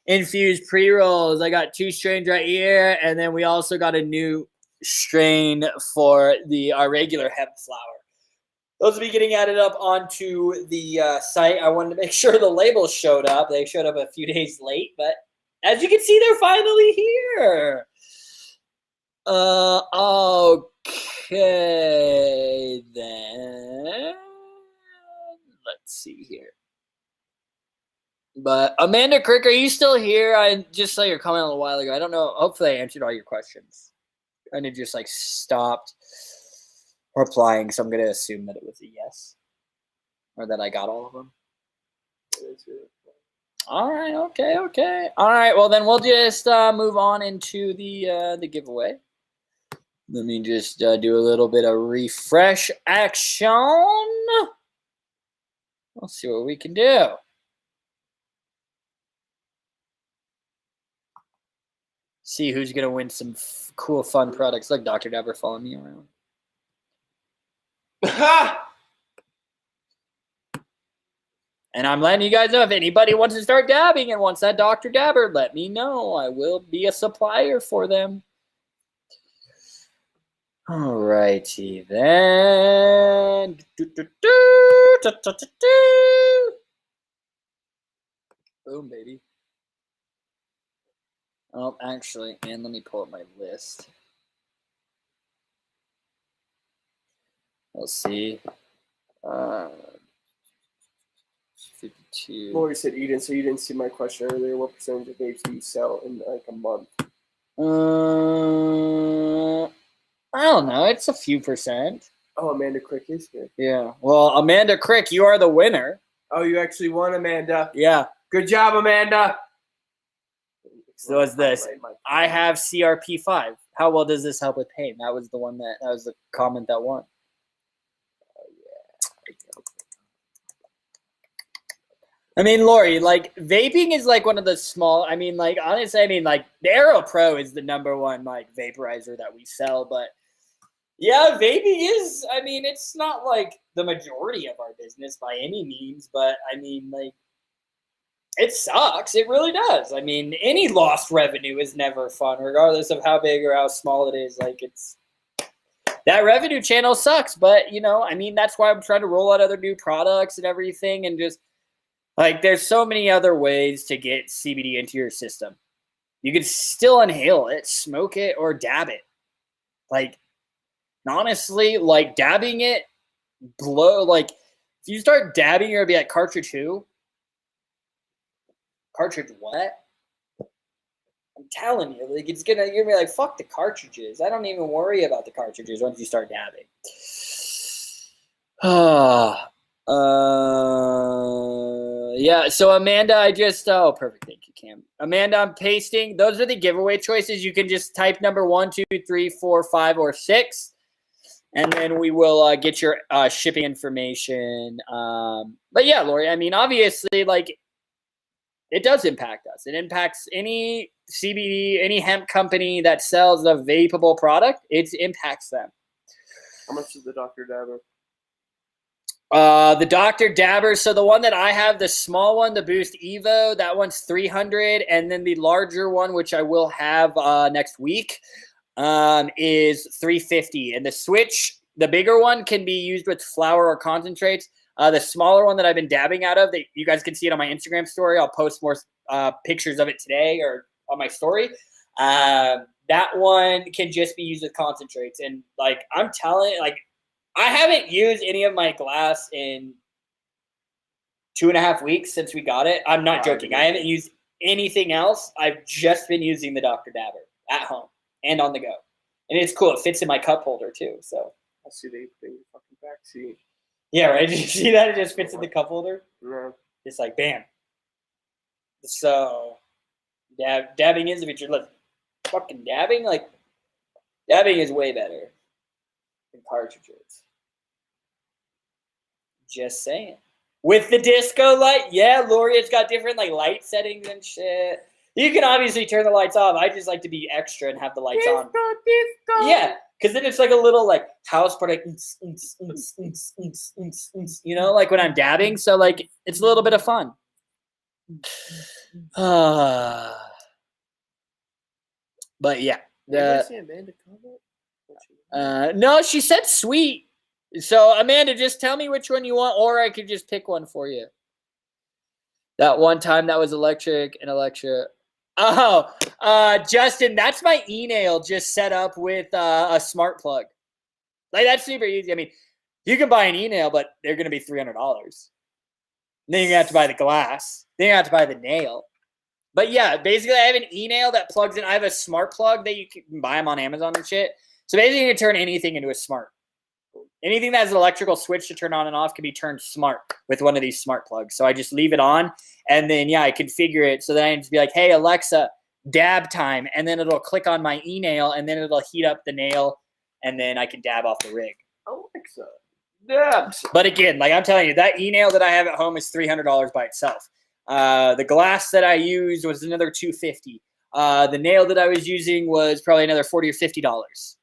infused pre-rolls. I got 2 strains right here, and then we also got a new strain for our regular hemp flower. Those will be getting added up onto the site. I wanted to make sure the labels showed up. They showed up a few days late, but as you can see, they're finally here. Okay, then. Let's see here. But Amanda Crick, are you still here? I just saw your comment a little while ago. I don't know. Hopefully I answered all your questions. And it just like stopped replying, so I'm going to assume that it was a yes. Or that I got all of them. All right, okay. All right, well then we'll just move on into the giveaway. Let me just do a little bit of refresh action. We'll see what we can do. See who's going to win some cool, fun products. Look, Dr. Dabber following me around. And I'm letting you guys know if anybody wants to start dabbing and wants that Dr. Dabber, let me know. I will be a supplier for them. Alrighty then. Boom, baby. Oh, actually, and let me pull up my list. Let's see. 52. Lori said Eden, so you didn't see my question earlier. What percentage of vapes do you sell in like a month? I don't know. It's a few percent. Oh, Amanda Crick is here. Yeah. Well, Amanda Crick, you are the winner. Oh, you actually won, Amanda. Yeah. Good job, Amanda. So what's this? I have CRP5. How well does this help with pain? That was the one that was the comment that won. I mean, Lori, like vaping is like one of the small. I mean, like honestly, like the Aero Pro is the #1 like vaporizer that we sell. But yeah, vaping is. I mean, it's not like the majority of our business by any means. But I mean, like it sucks. It really does. I mean, any lost revenue is never fun, regardless of how big or how small it is. Like it's. That revenue channel sucks, but you know, I mean, that's why I'm trying to roll out other new products and everything, and just. Like, there's so many other ways to get CBD into your system. You could still inhale it, smoke it, or dab it. Like, honestly, like, dabbing it, like, if you start dabbing, you're going to be like, cartridge who? Cartridge what? I'm telling you, like, you're going to be like, fuck the cartridges. I don't even worry about the cartridges once you start dabbing. Yeah. So Amanda, I just perfect. Thank you, Cam. Amanda, I'm pasting. Those are the giveaway choices. You can just type number 1, 2, 3, 4, 5, or 6, and then we will get your shipping information. But yeah, Lori. I mean, obviously, like it does impact us. It impacts any CBD, any hemp company that sells a vapable product. It impacts them. How much is the Dr. Dabber? The Dr. Dabber. So the one that I have, the small one, the Boost Evo, that one's 300, and then the larger one, which I will have next week, is 350. And the Switch, the bigger one, can be used with flower or concentrates. The smaller one that I've been dabbing out of, that you guys can see it on my Instagram story. I'll post more pictures of it today or on my story. That one can just be used with concentrates. And like I'm telling, like I haven't used any of my glass in 2.5 weeks since we got it. I'm not joking. I haven't used anything else. I've just been using the Dr. Dabber at home and on the go. And it's cool. It fits in my cup holder too. So I see they put your fucking backseat. yeah, right. Did you see that? It just fits in the cup holder. No. It's like bam. So dabbing is the feature. Look, fucking dabbing, like dabbing is way better than cartridges. Just saying. With the disco light, yeah, Lori, it's got different like light settings and shit. You can obviously turn the lights off. I just like to be extra and have the lights on. Disco. Yeah, because then it's like a little like house party, like, you know, like when I'm dabbing. So like it's a little bit of fun. But yeah, Amanda comment? no, she said sweet. So Amanda, just tell me which one you want, or I could just pick one for you. That one time that was electric and electric. Oh, Justin, that's my e-nail just set up with a smart plug. Like that's super easy. I mean, you can buy an e-nail, but they're going to be $300. Then you have to buy the glass. Then you have to buy the nail. But yeah, basically, I have an e-nail that plugs in. I have a smart plug that you can buy them on Amazon and shit. So basically, you can turn anything into a smart. Anything that has an electrical switch to turn on and off can be turned smart with one of these smart plugs. So I just leave it on, and then, yeah, I configure it. So then I just be like, hey, Alexa, dab time. And then it'll click on my e-nail, and then it'll heat up the nail, and then I can dab off the rig. Alexa, dab. But again, like I'm telling you, that e-nail that I have at home is $300 by itself. The glass that I used was another $250. The nail that I was using was probably another $40 or $50.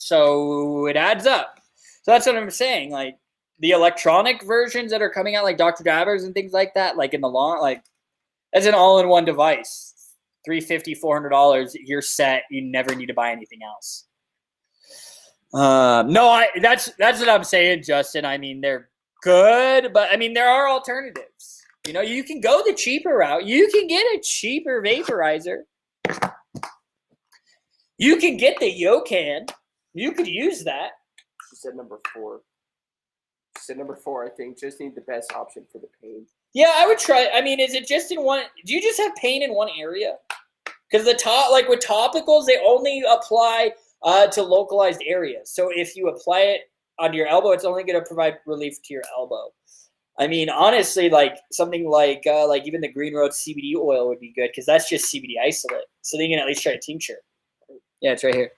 So it adds up. So that's what I'm saying. Like the electronic versions that are coming out, like Dr. Dabbers and things like that, like in the long, like that's an all-in-one device. $350, $400. You're set. You never need to buy anything else. No, that's what I'm saying, Justin. I mean, they're good, but I mean, there are alternatives. You know, you can go the cheaper route. You can get a cheaper vaporizer. You can get the Yocan. You could use that. She said number 4. She said number 4, I think. Just need the best option for the pain. Yeah, I would try. I mean, is it just in one? Do you just have pain in one area? Because the top, like with topicals, they only apply to localized areas. So if you apply it on your elbow, it's only going to provide relief to your elbow. I mean, honestly, like something like even the Green Road CBD oil would be good because that's just CBD isolate. So then you can at least try a tincture. Yeah, it's right here.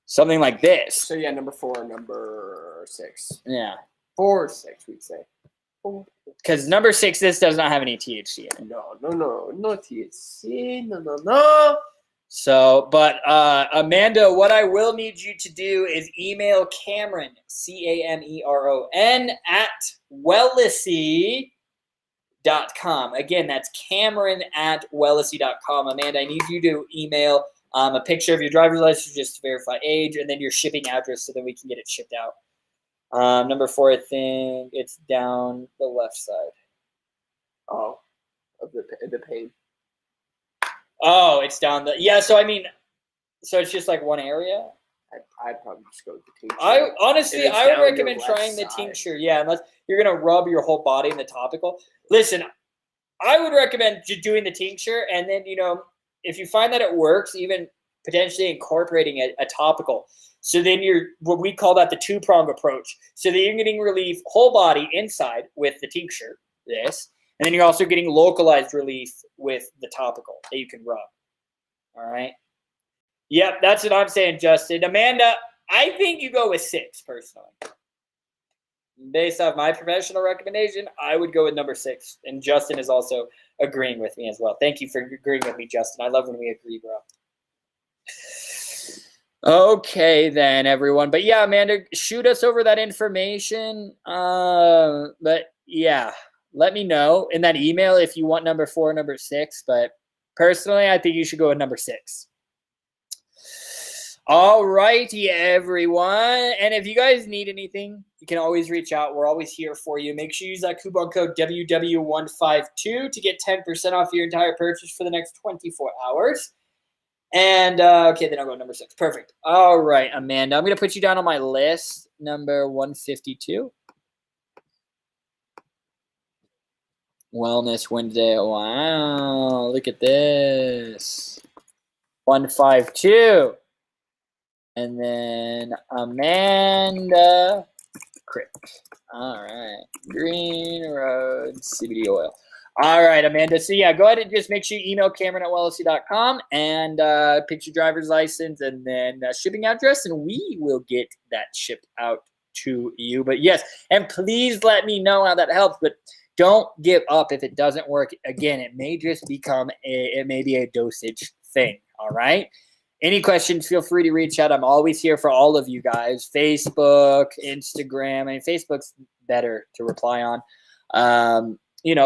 Something like this. So yeah, number 4, number 6. Yeah. 4 or 6, we'd say. Because number 6, this does not have any THC in it. No THC. No. So, but Amanda, what I will need you to do is email Cameron, Cameron, at Wellicy.com. Again, that's Cameron at Wellicy.com. Amanda, I need you to email a picture of your driver's license just to verify age, and then your shipping address so that we can get it shipped out. Number 4, I think it's down the left side. Oh, of the pain. Oh, it's down the so I mean, so it's just like one area. I'd probably just go with the tincture. I would recommend your trying the left tincture. Yeah, unless you're gonna rub your whole body in the topical. Listen, I would recommend doing the tincture, and then if you find that it works, even potentially incorporating a topical. So then you're what we call that the two-prong approach. So then you're getting relief whole body inside with the tincture, this, and then you're also getting localized relief with the topical that you can rub. All right. Yep, that's what I'm saying, Justin. Amanda, I think you go with 6 personally. Based off my professional recommendation, I would go with number 6. And Justin is also agreeing with me as well. Thank you for agreeing with me, Justin. I love when we agree, bro. Okay, then, everyone. But yeah, Amanda, shoot us over that information. But yeah, let me know in that email if you want number 4 or number 6. But personally, I think you should go with number 6. All righty, everyone. And if you guys need anything, you can always reach out. We're always here for you. Make sure you use that coupon code WW152 to get 10% off your entire purchase for the next 24 hours. And, okay, then I'll go number 6. Perfect. All right, Amanda, I'm going to put you down on my list, number 152. Wellness Wednesday. Wow, look at this. 152. And then Amanda Crick. All right. Green Road CBD oil. All right, Amanda. So, yeah, go ahead and just make sure you email Cameron@wellicy.com and pick your driver's license and then shipping address, and we will get that shipped out to you. But, yes, and please let me know how that helps. But don't give up if it doesn't work. Again, it may just become it may be a dosage thing, all right? Any questions, feel free to reach out. I'm always here for all of you guys. Facebook, Instagram. I mean, Facebook's better to reply on.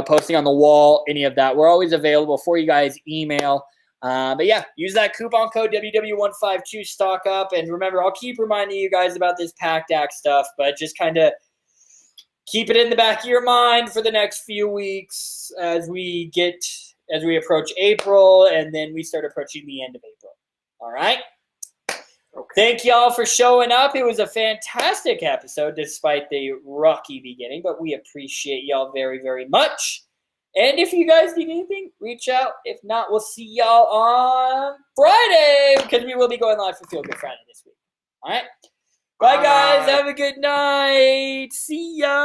Posting on the wall, any of that. We're always available for you guys. Email. But, yeah, use that coupon code WW152, stock up. And remember, I'll keep reminding you guys about this PACT Act stuff, but just kind of keep it in the back of your mind for the next few weeks as we approach April, and then we start approaching the end of April. All right. Okay. Thank y'all for showing up. It was a fantastic episode despite the rocky beginning, but we appreciate y'all very, very much. And if you guys need anything, reach out. If not, we'll see y'all on Friday because we will be going live for Feel Good Friday this week. All right. Bye, guys. Have a good night. See ya.